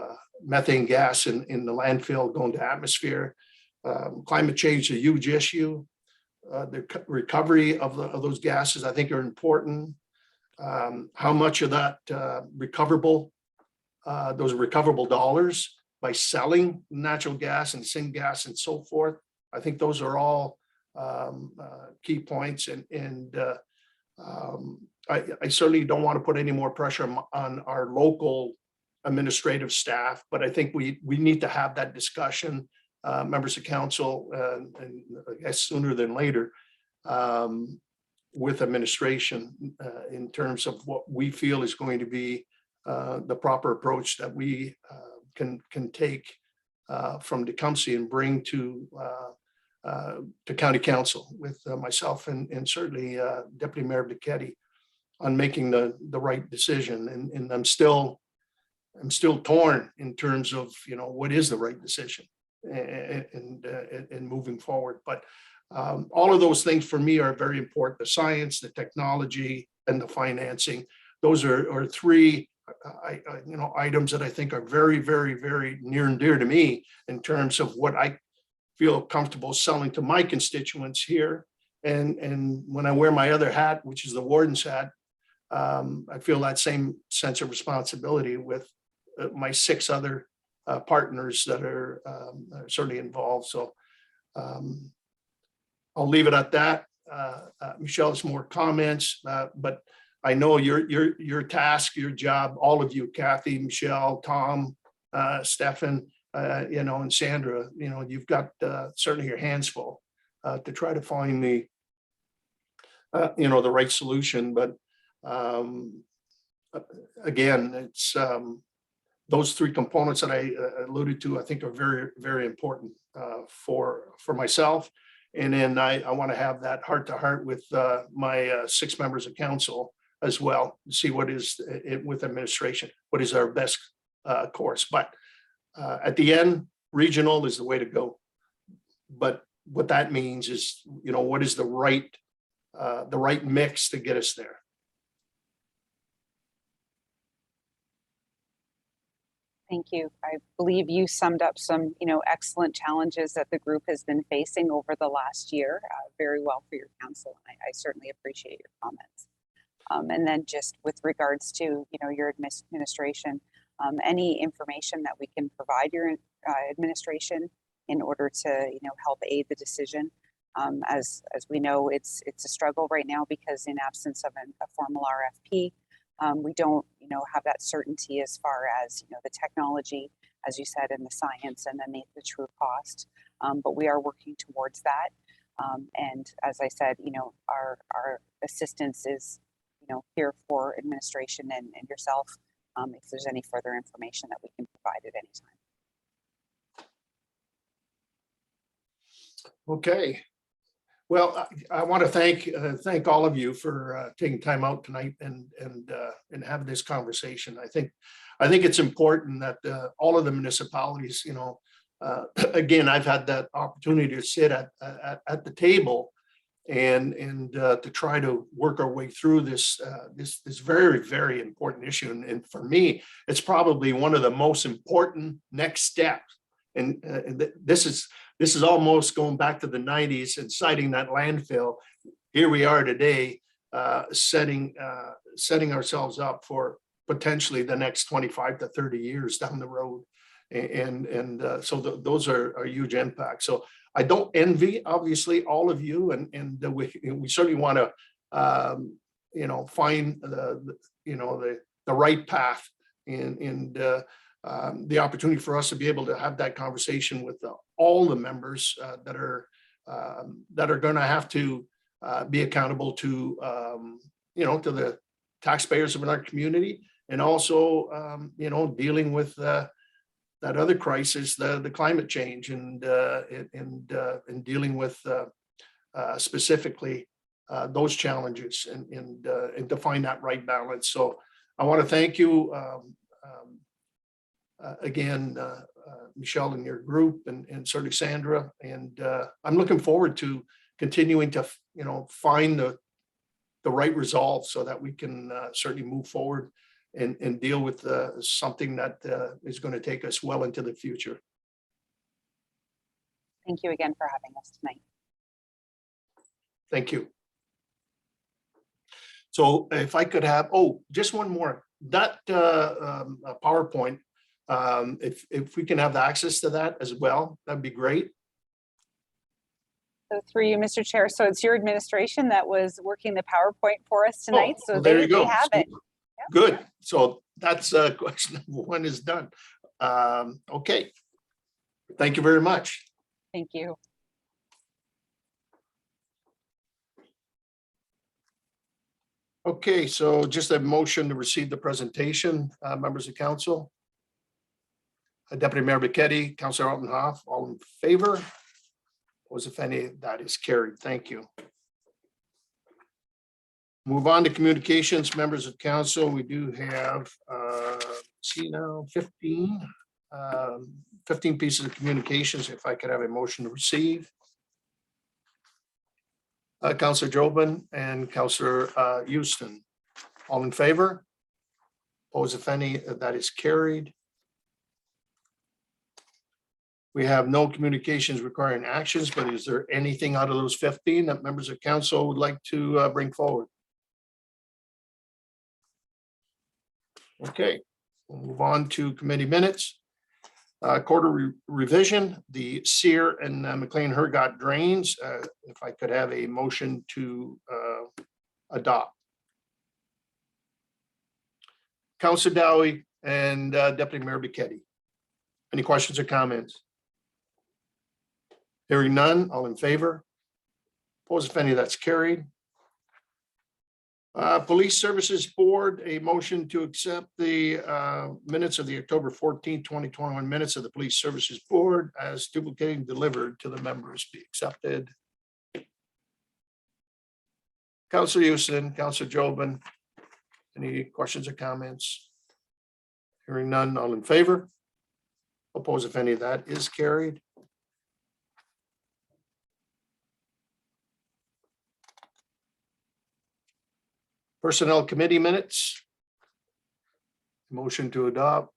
methane gas in the landfill going to atmosphere. Climate change is a huge issue. The recovery of those gases, I think, are important. How much of that recoverable, those recoverable dollars by selling natural gas and syngas and so forth, I think those are all key points. And I certainly don't want to put any more pressure on our local administrative staff, but I think we need to have that discussion, members of council, and I guess sooner than later, with administration in terms of what we feel is going to be the proper approach that we can take from Tecumseh and bring to county council with myself and certainly Deputy Mayor Bichetti on making the right decision. And I'm still torn in terms of, what is the right decision and moving forward. But all of those things for me are very important. The science, the technology, and the financing. Those are three items that I think are very, very, very near and dear to me in terms of what I feel comfortable selling to my constituents here. And when I wear my other hat, which is the warden's hat, I feel that same sense of responsibility with my 6 other partners that are certainly involved. So I'll leave it at that. Michelle has more comments, but I know your task, your job, all of you, Kathy, Michelle, Tom, Stefan, and Sandra, you've got certainly your hands full to try to find the right solution. But again, it's those 3 components that I alluded to, I think are very, very important for myself. And then I want to have that heart-to-heart with my 6 members of council as well, see what is with administration, what is our best course. But at the end, regional is the way to go. But what that means is, what is the right mix to get us there. Thank you. I believe you summed up some, excellent challenges that the group has been facing over the last year very well for your council. I certainly appreciate your comments. And then just with regards to, your administration, any information that we can provide your administration in order to, help aid the decision. As we know, it's a struggle right now because in absence of a formal RFP, we don't, have that certainty as far as, the technology, as you said, and the science, and then the true cost. But we are working towards that. And as I said, our assistance is here for administration and yourself if there's any further information that we can provide at any time. Okay. Well, I want to thank all of you for taking time out tonight and having this conversation. I think it's important that all of the municipalities, again, I've had that opportunity to sit at the table and to try to work our way through this very, very important issue. And for me, it's probably one of the most important next steps. And this is almost going back to the 90s and citing that landfill. Here we are today, setting ourselves up for potentially the next 25 to 30 years down the road. So those are huge impacts. So I don't envy, obviously, all of you, and we certainly want to, find the right path and the opportunity for us to be able to have that conversation with all the members that are going to have to be accountable to to the taxpayers of our community, and also dealing with that other crisis, the climate change, and dealing with specifically those challenges, and to find that right balance. So I want to thank you again, Michelle and your group, and certainly Sandra. And I'm looking forward to continuing to find the right resolve so that we can certainly move forward and deal with something that is going to take us well into the future. Thank you again for having us tonight. Thank you. So if I could have, just one more, that PowerPoint, if we can have access to that as well, that'd be great. So through you, Mr. Chair, so it's your administration that was working the PowerPoint for us tonight. So well, there you go. they have it. Yep. Good. So that's question number one is done. Okay. Thank you very much. Thank you. Okay, so just a motion to receive the presentation, members of council. Deputy Mayor Bichetti, Councillor Altenhoff, all in favor? Opposed, if any, that is carried. Thank you. Move on to communications, members of council. We do have, see now, 15 pieces of communications. If I could have a motion to receive. Councillor Jobin and Councillor Houston, all in favor? Opposed, if any, that is carried. We have no communications requiring actions, but is there anything out of those 15 that members of council would like to bring forward? Okay, we'll move on to committee minutes. Quarter revision, the Sear and McLean Hergot drains. If I could have a motion to adopt. Councillor Dowie and Deputy Mayor Bichetti. Any questions or comments? Hearing none, all in favor? Opposed, if any, that's carried. Police Services Board, a motion to accept the minutes of the October 14, 2021 minutes of the Police Services Board as duplicated and delivered to the members be accepted. Councillor Houston, Councillor Jobin, any questions or comments? Hearing none, all in favor? Opposed, if any, that is carried. Personnel Committee minutes. Motion to adopt.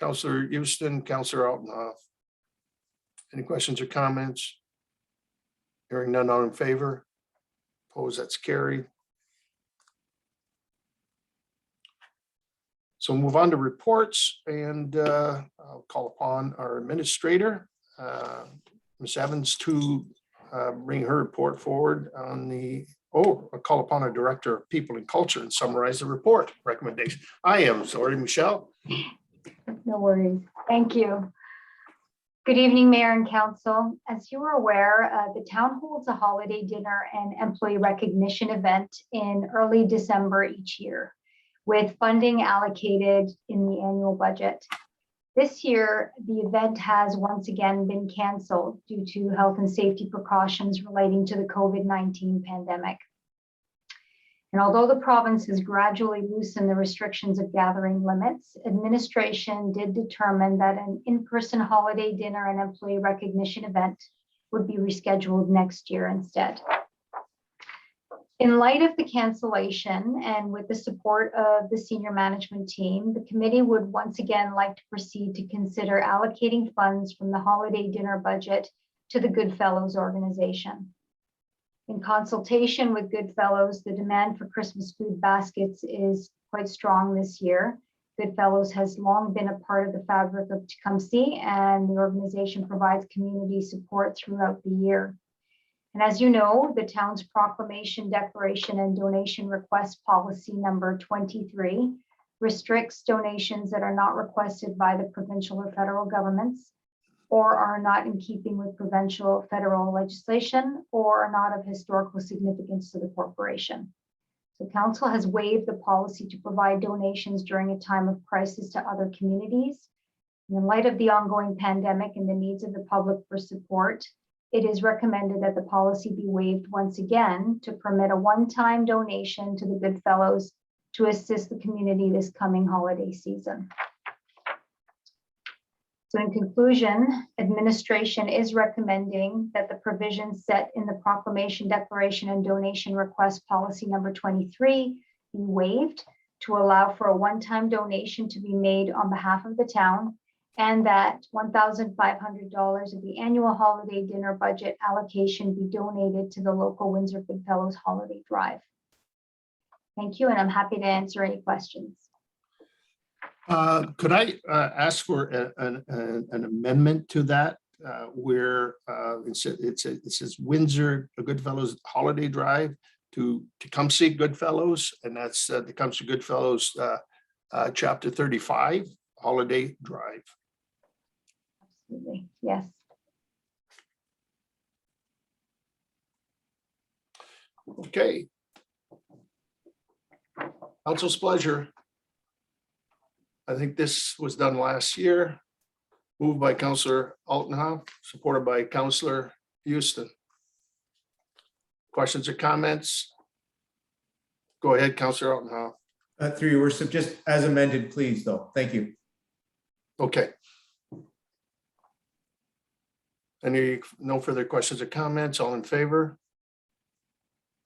Councillor Houston, Councillor Altenhoff. Any questions or comments? Hearing none, all in favor? Opposed, that's carried. So move on to reports, and I'll call upon our administrator, Ms. Evans, to bring her report forward on the I'll call upon our Director of People and Culture and summarize the report recommendation. I am sorry, Michelle. No worries. Thank you. Good evening, Mayor and Council. As you are aware, the town holds a holiday dinner and employee recognition event in early December each year, with funding allocated in the annual budget. This year, the event has once again been canceled due to health and safety precautions relating to the COVID-19 pandemic. And although the province has gradually loosened the restrictions of gathering limits, administration did determine that an in-person holiday dinner and employee recognition event would be rescheduled next year instead. In light of the cancellation and with the support of the senior management team, the committee would once again like to proceed to consider allocating funds from the holiday dinner budget to the Goodfellows organization. In consultation with Goodfellows, the demand for Christmas food baskets is quite strong this year. Goodfellows has long been a part of the fabric of Tecumseh, and the organization provides community support throughout the year. And as you know, the town's proclamation, declaration, and donation request policy number 23 restricts donations that are not requested by the provincial or federal governments, or are not in keeping with provincial federal legislation, or are not of historical significance to the corporation. So council has waived the policy to provide donations during a time of crisis to other communities. And in light of the ongoing pandemic and the needs of the public for support, it is recommended that the policy be waived once again to permit a one-time donation to the Goodfellows to assist the community this coming holiday season. So in conclusion, administration is recommending that the provisions set in the proclamation, declaration, and donation request policy number 23 be waived to allow for a one-time donation to be made on behalf of the town, and that $1,500 of the annual holiday dinner budget allocation be donated to the local Windsor Goodfellows Holiday Drive. Thank you, and I'm happy to answer any questions. Could I ask for an amendment to that where it says Windsor Goodfellows Holiday Drive to Tecumseh Goodfellows, and that's Tecumseh Goodfellows Chapter 35 Holiday Drive. Absolutely, yes. Okay. Council's pleasure. I think this was done last year. Moved by Councillor Altenhoff, supported by Councillor Houston. Questions or comments? Go ahead, Councillor Altenhoff. Through your worship, just as amended, please, though. Thank you. Okay. No further questions or comments? All in favor?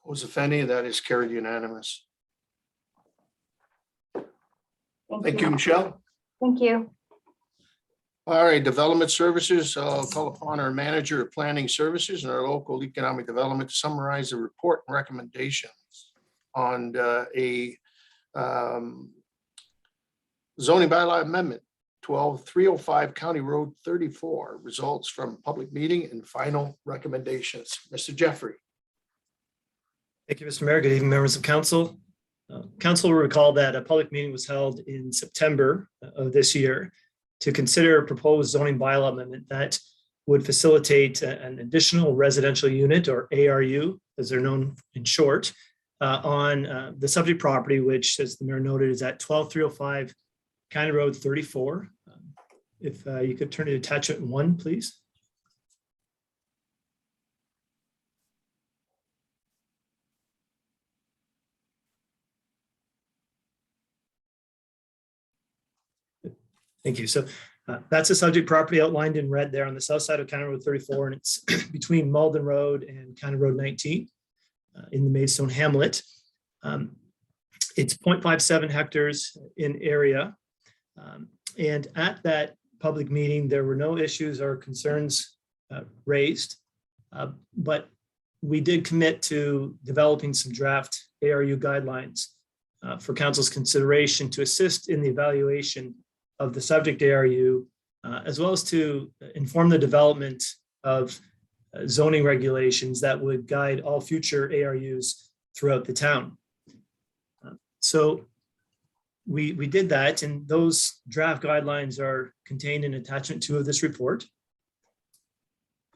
Opposed, if any? That is carried unanimous. Thank you, Michelle. Thank you. All right, development services. I'll call upon our manager of planning services and our local economic development to summarize the report and recommendations on a zoning bylaw amendment 12305 County Road 34 results from public meeting and final recommendations. Mr. Jeffrey. Thank you, Mr. Mayor. Good evening, members of council. Council will recall that a public meeting was held in September of this year to consider a proposed zoning bylaw amendment that would facilitate an additional residential unit, or ARU, as they're known in short, on the subject property, which, as the mayor noted, is at 12305 County Road 34. If you could turn to attachment 1, please. Thank you. So that's a subject property outlined in red there on the south side of County Road 34, and it's between Malden Road and County Road 19 in the Maidstone hamlet. It's 0.57 hectares in area. And at that public meeting, there were no issues or concerns raised, but we did commit to developing some draft ARU guidelines for council's consideration to assist in the evaluation of the subject ARU, as well as to inform the development of zoning regulations that would guide all future ARUs throughout the town. So we did that, and those draft guidelines are contained in attachment 2 of this report.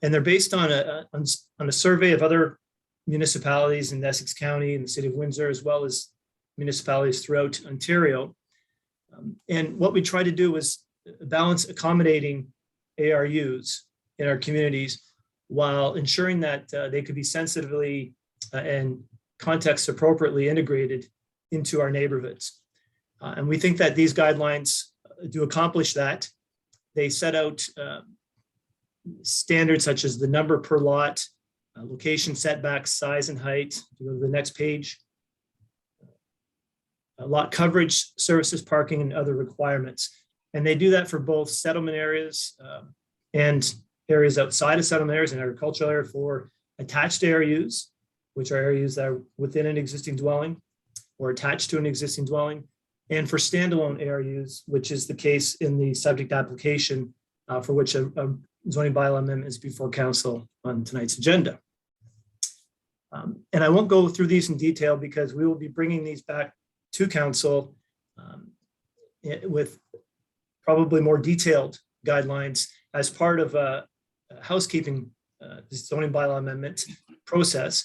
And they're based on a survey of other municipalities in Essex County and the city of Windsor, as well as municipalities throughout Ontario. And what we try to do is balance accommodating ARUs in our communities while ensuring that they could be sensitively and context appropriately integrated into our neighborhoods. And we think that these guidelines do accomplish that. They set out standards such as the number per lot, location, setbacks, size and height. You go to the next page. Lot coverage, services, parking, and other requirements. And they do that for both settlement areas and areas outside of settlement areas and agricultural area for attached ARUs, which are areas that are within an existing dwelling or attached to an existing dwelling, and for standalone ARUs, which is the case in the subject application for which a zoning bylaw amendment is before council on tonight's agenda. And I won't go through these in detail because we will be bringing these back to council with probably more detailed guidelines as part of a housekeeping zoning bylaw amendment process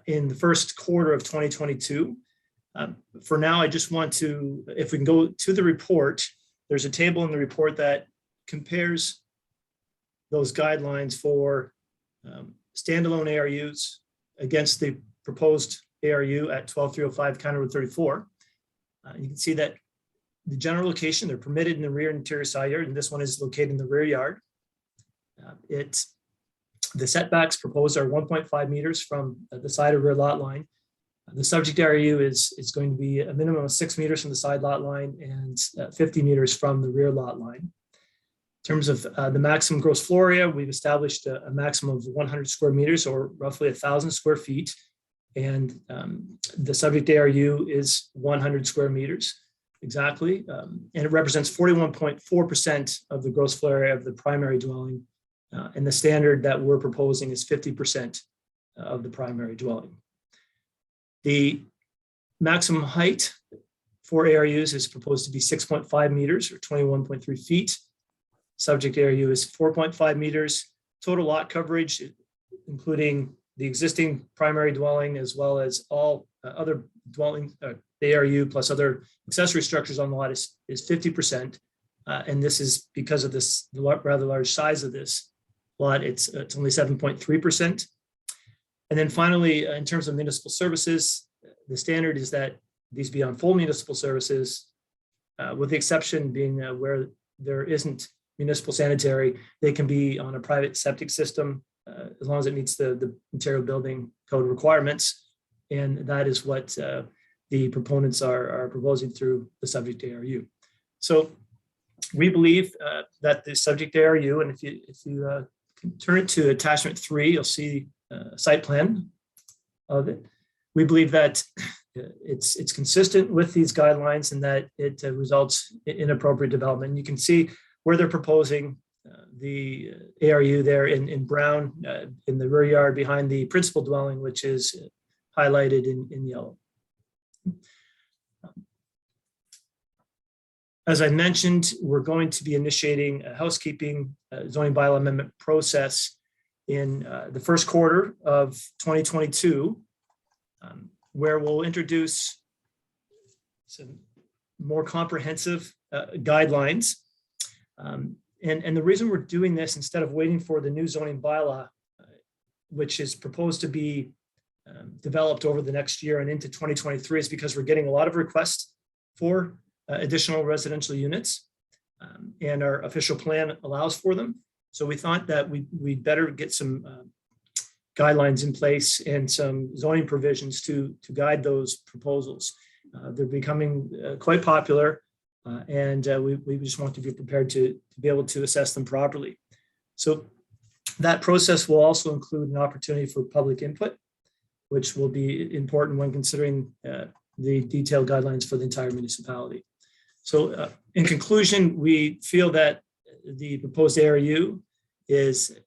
in the first quarter of 2022. For now, I just want to, if we can go to the report, there's a table in the report that compares those guidelines for standalone ARUs against the proposed ARU at 12305 County Road 34. You can see that the general location, they're permitted in the rear and interior side yard, and this one is located in the rear yard. The setbacks proposed are 1.5 meters from the side or rear lot line. The subject ARU is going to be a minimum of 6 meters from the side lot line and 50 meters from the rear lot line. In terms of the maximum gross floor area, we've established a maximum of 100 square meters or roughly 1,000 square feet. And the subject ARU is 100 square meters exactly. And it represents 41.4% of the gross floor area of the primary dwelling. And the standard that we're proposing is 50% of the primary dwelling. The maximum height for ARUs is proposed to be 6.5 meters or 21.3 feet. Subject ARU is 4.5 meters. Total lot coverage, including the existing primary dwelling as well as all other dwelling ARU plus other accessory structures on the lot is 50%. And this is because of this rather large size of this lot, it's only 7.3%. And then finally, in terms of municipal services, the standard is that these be on full municipal services, with the exception being where there isn't municipal sanitary, they can be on a private septic system as long as it meets the Ontario Building Code requirements. And that is what the proponents are proposing through the subject ARU. So we believe that the subject ARU, and if you can turn it to attachment 3, you'll see a site plan of it. We believe that it's consistent with these guidelines and that it results in appropriate development. You can see where they're proposing the ARU there in brown in the rear yard behind the principal dwelling, which is highlighted in yellow. As I mentioned, we're going to be initiating a housekeeping zoning bylaw amendment process in the first quarter of 2022, where we'll introduce some more comprehensive guidelines. And the reason we're doing this instead of waiting for the new zoning bylaw, which is proposed to be developed over the next year and into 2023, is because we're getting a lot of requests for additional residential units, and our official plan allows for them. So we thought that we'd better get some guidelines in place and some zoning provisions to guide those proposals. They're becoming quite popular, and we just want to be prepared to be able to assess them properly. So that process will also include an opportunity for public input, which will be important when considering the detailed guidelines for the entire municipality. So in conclusion, we feel that the proposed ARU is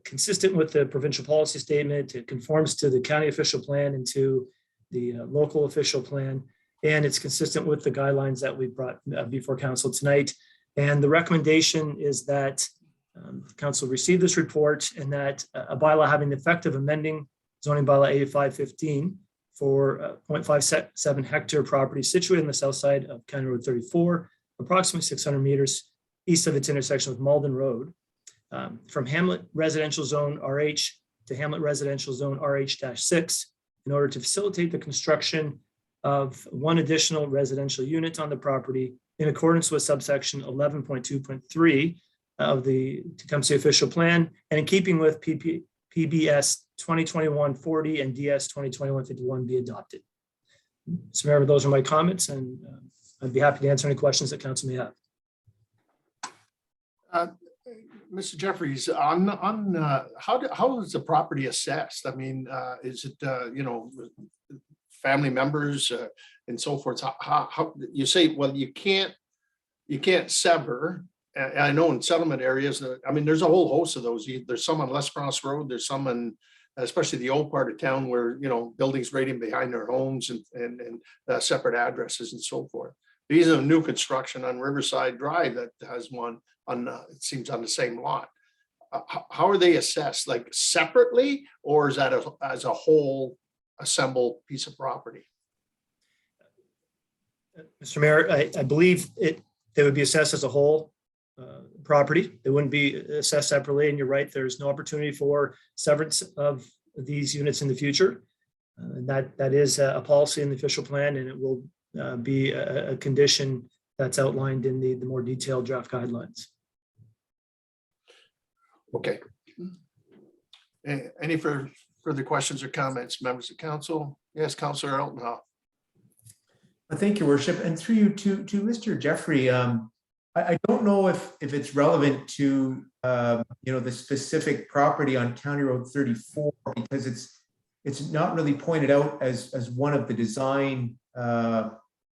consistent with the provincial policy statement. It conforms to the county official plan and to the local official plan, and it's consistent with the guidelines that we brought before council tonight. And the recommendation is that Council received this report and that a bylaw having the effect of amending zoning bylaw 8515 for 0.57 hectare property situated on the south side of County Road 34, approximately 600 meters east of its intersection with Malden Road, from Hamlet Residential Zone RH to Hamlet Residential Zone RH-6 in order to facilitate the construction of one additional residential unit on the property in accordance with subsection 11.2.3 of the Tecumseh official plan and in keeping with PBS 2021-40 and DS 2021-51 be adopted. So Mayor, those are my comments, and I'd be happy to answer any questions that council may have. Mr. Jeffries, how is the property assessed? I mean, is it, family members and so forth? How you say, well, you can't sever. And I know in settlement areas, I mean, there's a whole host of those. There's some on Les Cross Road, there's some in, especially the old part of town where, buildings right in behind their homes and separate addresses and so forth. These are new construction on Riverside Drive that has one on, it seems on the same lot. How are they assessed? Like separately, or is that as a whole assembled piece of property? Mr. Mayor, I believe they would be assessed as a whole property. They wouldn't be assessed separately. And you're right, there's no opportunity for severance of these units in the future. That is a policy in the official plan, and it will be a condition that's outlined in the more detailed draft guidelines. Okay. Any further questions or comments, members of council? Yes, Councillor Elton. Thank you, Worship. And through you to Mr. Jeffrey, I don't know if it's relevant to the specific property on County Road 34, because it's not really pointed out as one of the design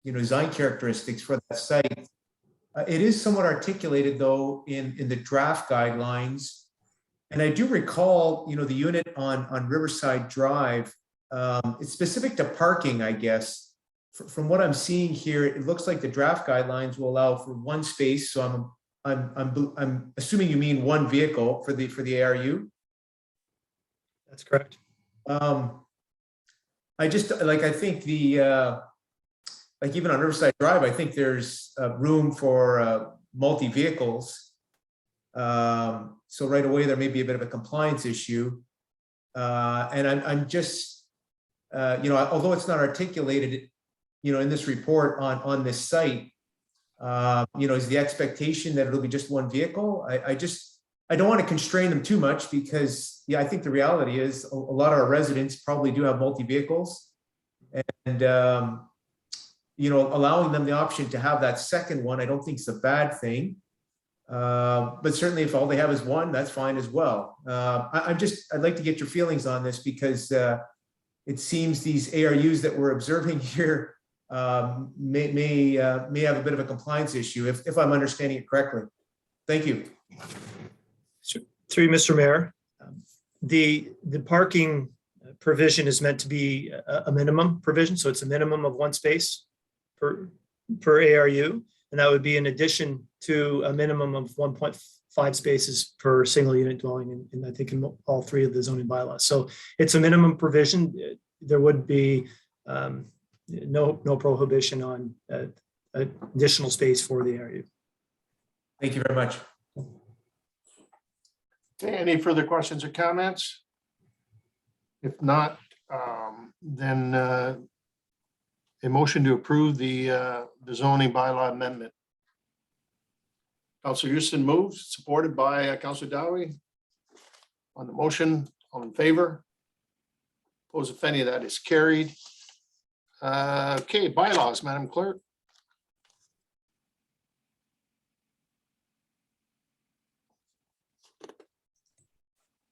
design characteristics for that site. It is somewhat articulated though in the draft guidelines. And I do recall, the unit on Riverside Drive, it's specific to parking, I guess. From what I'm seeing here, it looks like the draft guidelines will allow for one space. So I'm assuming you mean one vehicle for the ARU. That's correct. I think even on Riverside Drive, I think there's room for multi vehicles. So right away there may be a bit of a compliance issue, and I'm just although it's not articulated in this report on this site, is the expectation that it'll be just one vehicle. I don't want to constrain them too much, because I think the reality is a lot of our residents probably do have multi vehicles, and allowing them the option to have that second one, I don't think is a bad thing. But certainly if all they have is one, that's fine as well. I'd like to get your feelings on this, because it seems these ARUs that we're observing here may have a bit of a compliance issue, if I'm understanding it correctly. Thank you. Through Mr. Mayor, the parking provision is meant to be a minimum provision, so it's a minimum of one space per ARU, and that would be in addition to a minimum of 1.5 spaces per single unit dwelling, in I think in all three of the zoning bylaws. So it's a minimum provision. There would be no prohibition on additional space for the ARU. Thank you very much. Okay, any further questions or comments? If not, then a motion to approve the zoning bylaw amendment. Councillor Houston moves, supported by Councillor Dowie. On the motion, all in favor? Opposed, if any, that is carried. Okay, bylaws, Madam Clerk.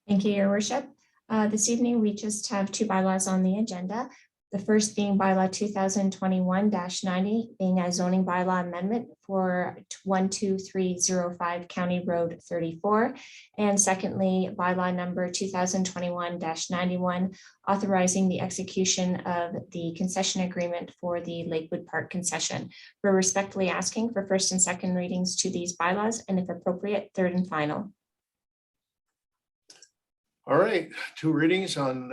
Thank you, Your Worship. This evening, we just have two bylaws on the agenda. The first being bylaw 2021-90, being a zoning bylaw amendment for 12305 County Road 34. And secondly, bylaw number 2021-91, authorizing the execution of the concession agreement for the Lakewood Park concession. We're respectfully asking for first and second readings to these bylaws, and if appropriate, third and final. All right, two readings on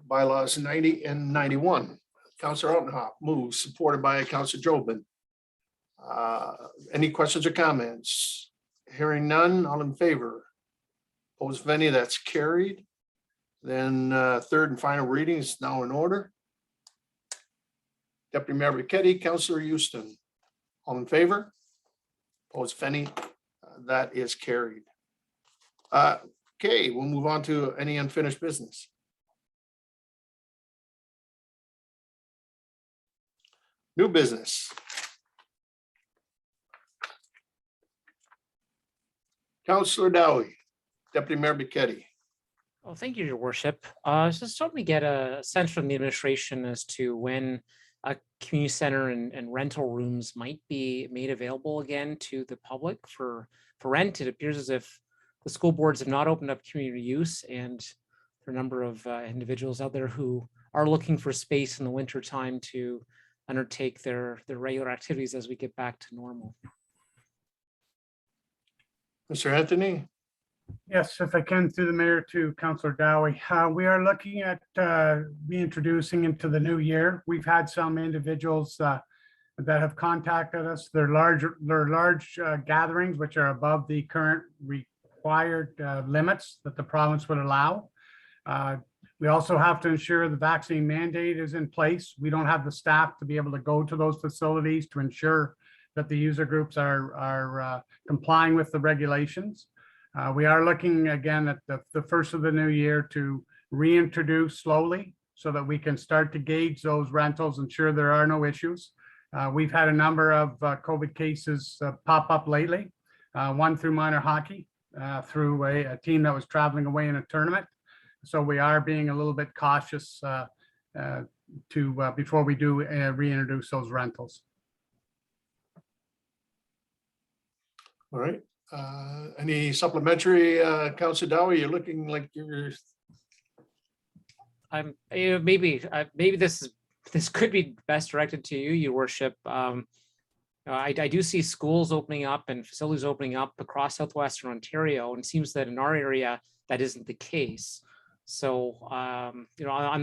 bylaws 90 and 91. Councillor Altenhoff moves, supported by Councillor Jobin. Any questions or comments? Hearing none, all in favor? Opposed, if any, that's carried. Then third and final reading is now in order. Deputy Mayor Riquetti, Councillor Houston, all in favor? Opposed, if any, that is carried. Okay, we'll move on to any unfinished business. New business. Councillor Dowie, Deputy Mayor Riquetti. Well, thank you, Your Worship. Just help me get a sense from the administration as to when a community center and rental rooms might be made available again to the public for rent. It appears as if the school boards have not opened up community use, and there are a number of individuals out there who are looking for space in the winter time to undertake their regular activities as we get back to normal. Mr. Anthony? Yes, if I can, through the mayor to Councillor Dowie. We are looking at reintroducing into the new year. We've had some individuals that have contacted us. They're large gatherings, which are above the current required limits that the province would allow. We also have to ensure the vaccine mandate is in place. We don't have the staff to be able to go to those facilities to ensure that the user groups are complying with the regulations. We are looking again at the first of the new year to reintroduce slowly so that we can start to gauge those rentals, ensure there are no issues. We've had a number of COVID cases pop up lately, one through minor hockey, through a team that was traveling away in a tournament. So we are being a little bit cautious before we do reintroduce those rentals. All right. Any supplementary, Councillor Dowie? You're looking like you're. Maybe this could be best directed to you, Your Worship. I do see schools opening up and facilities opening up across southwestern Ontario, and it seems that in our area that isn't the case. So I'm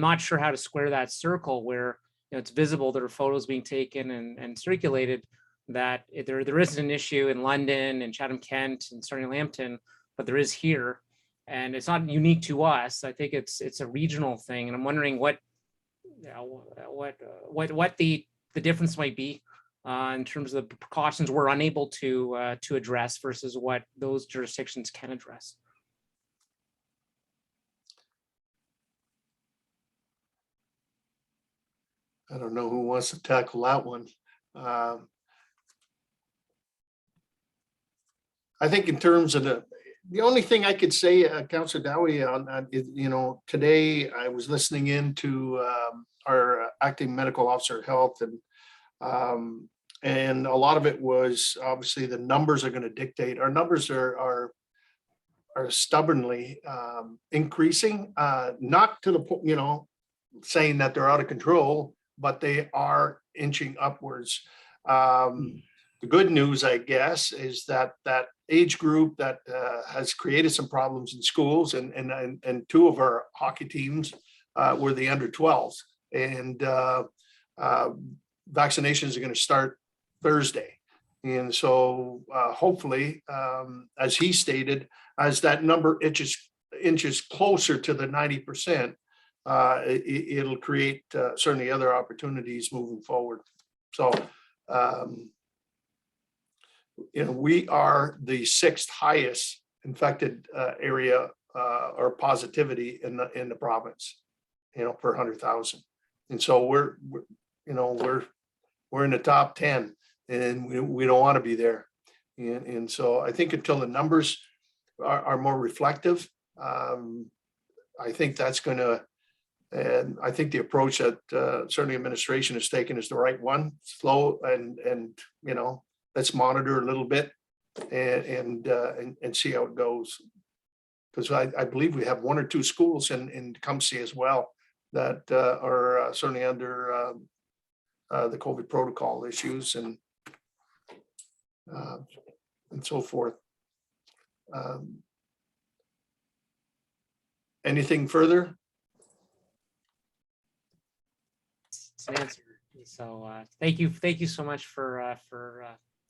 not sure how to square that circle where it's visible there are photos being taken and circulated that there isn't an issue in London and Chatham-Kent and Sarnia Lambton, but there is here, and it's not unique to us. I think it's a regional thing, and I'm wondering what the difference might be in terms of the precautions we're unable to address versus what those jurisdictions can address. I don't know who wants to tackle that one. I think in terms of the only thing I could say, Councillor Dowie, on that is, today I was listening in to our acting medical officer of health, and a lot of it was obviously the numbers are going to dictate. Our numbers are stubbornly increasing, not to the point, saying that they're out of control, but they are inching upwards. The good news, I guess, is that age group that has created some problems in schools, and two of our hockey teams were the under 12s, and vaccinations are going to start Thursday. And so hopefully, as he stated, as that number inches closer to the 90%, it'll create certainly other opportunities moving forward. So we are the 6th highest infected area or positivity in the province, per 100,000. And so we're in the top 10, and we don't want to be there. And so I think until the numbers are more reflective, I think that's going to, and I think the approach that certainly administration has taken is the right one. Slow and let's monitor a little bit and see how it goes. Because I believe we have 1 or 2 schools in Tecumseh as well that are certainly under the COVID protocol issues and so forth. Anything further? It's an answer. So thank you so much for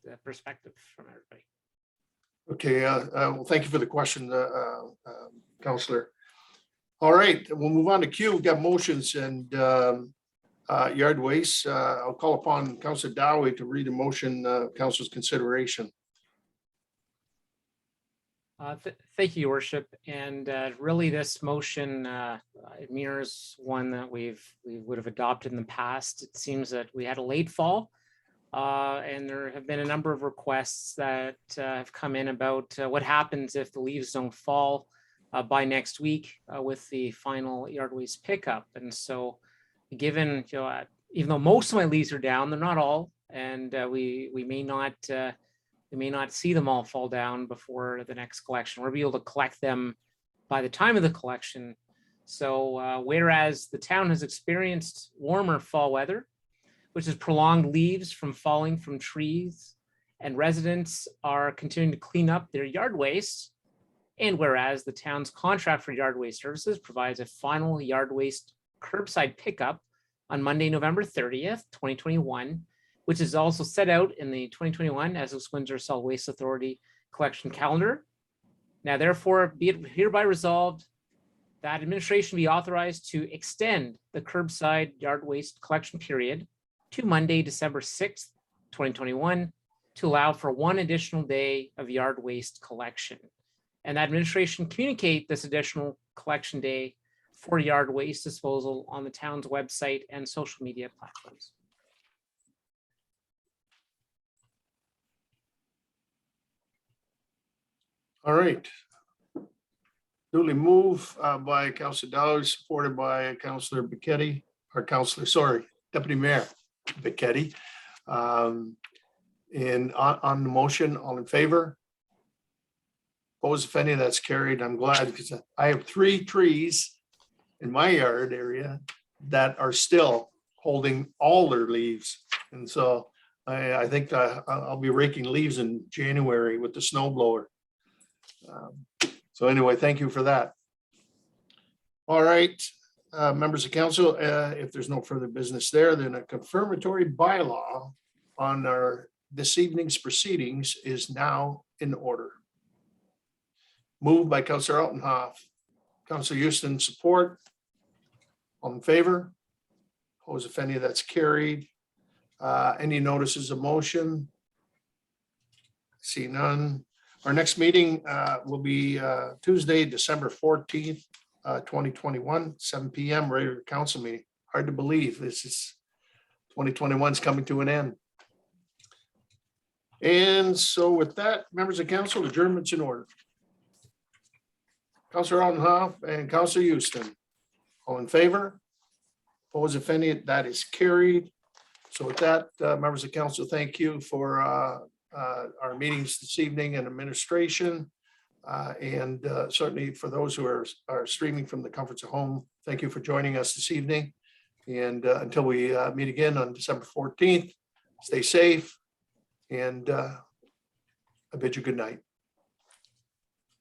the perspective from everybody. Okay, well, thank you for the question, Counselor. All right, we'll move on to Q. We've got motions and yard waste. I'll call upon Counselor Dowie to read the motion, Council's consideration. Thank you, Your Worship. And really, this motion it mirrors one that we would have adopted in the past. It seems that we had a late fall, and there have been a number of requests that have come in about what happens if the leaves don't fall by next week with the final yard waste pickup. And so, given even though most of my leaves are down, they're not all, and we may not see them all fall down before the next collection. We'll be able to collect them by the time of the collection. So whereas the town has experienced warmer fall weather, which has prolonged leaves from falling from trees, and residents are continuing to clean up their yard waste, and whereas the town's contract for yard waste services provides a final yard waste curbside pickup on Monday, November 30th, 2021, which is also set out in the 2021 Essex Windsor Solid Waste Authority collection calendar. Now, therefore, be it hereby resolved that administration be authorized to extend the curbside yard waste collection period to Monday, December 6th, 2021, to allow for one additional day of yard waste collection. And that administration communicate this additional collection day for yard waste disposal on the town's website and social media platforms. All right. Duly moved by Councilor Dowie, supported by Councilor Bichetti, or Deputy Mayor Bichetti. And on the motion, all in favor? Opposed, if any, that's carried. I'm glad because I have 3 trees in my yard area that are still holding all their leaves. And so I think I'll be raking leaves in January with the snow blower. So anyway, thank you for that. All right, members of council, if there's no further business there, then a confirmatory bylaw on this evening's proceedings is now in order. Moved by Councilor Altenhoff, Councilor Houston, support. All in favor? Opposed, if any, that's carried. Any notices of motion? See none. Our next meeting will be Tuesday, December 14th, 2021, 7 p.m. regular council meeting. Hard to believe this is 2021 is coming to an end. And so with that, members of council, adjournment's in order. Councilor Altenhoff and Councilor Houston, all in favor? Opposed, if any, that is carried. So with that, members of council, thank you for our meetings this evening and administration. And certainly for those who are streaming from the comforts of home, thank you for joining us this evening. And until we meet again on December 14th, stay safe and I bid you good night.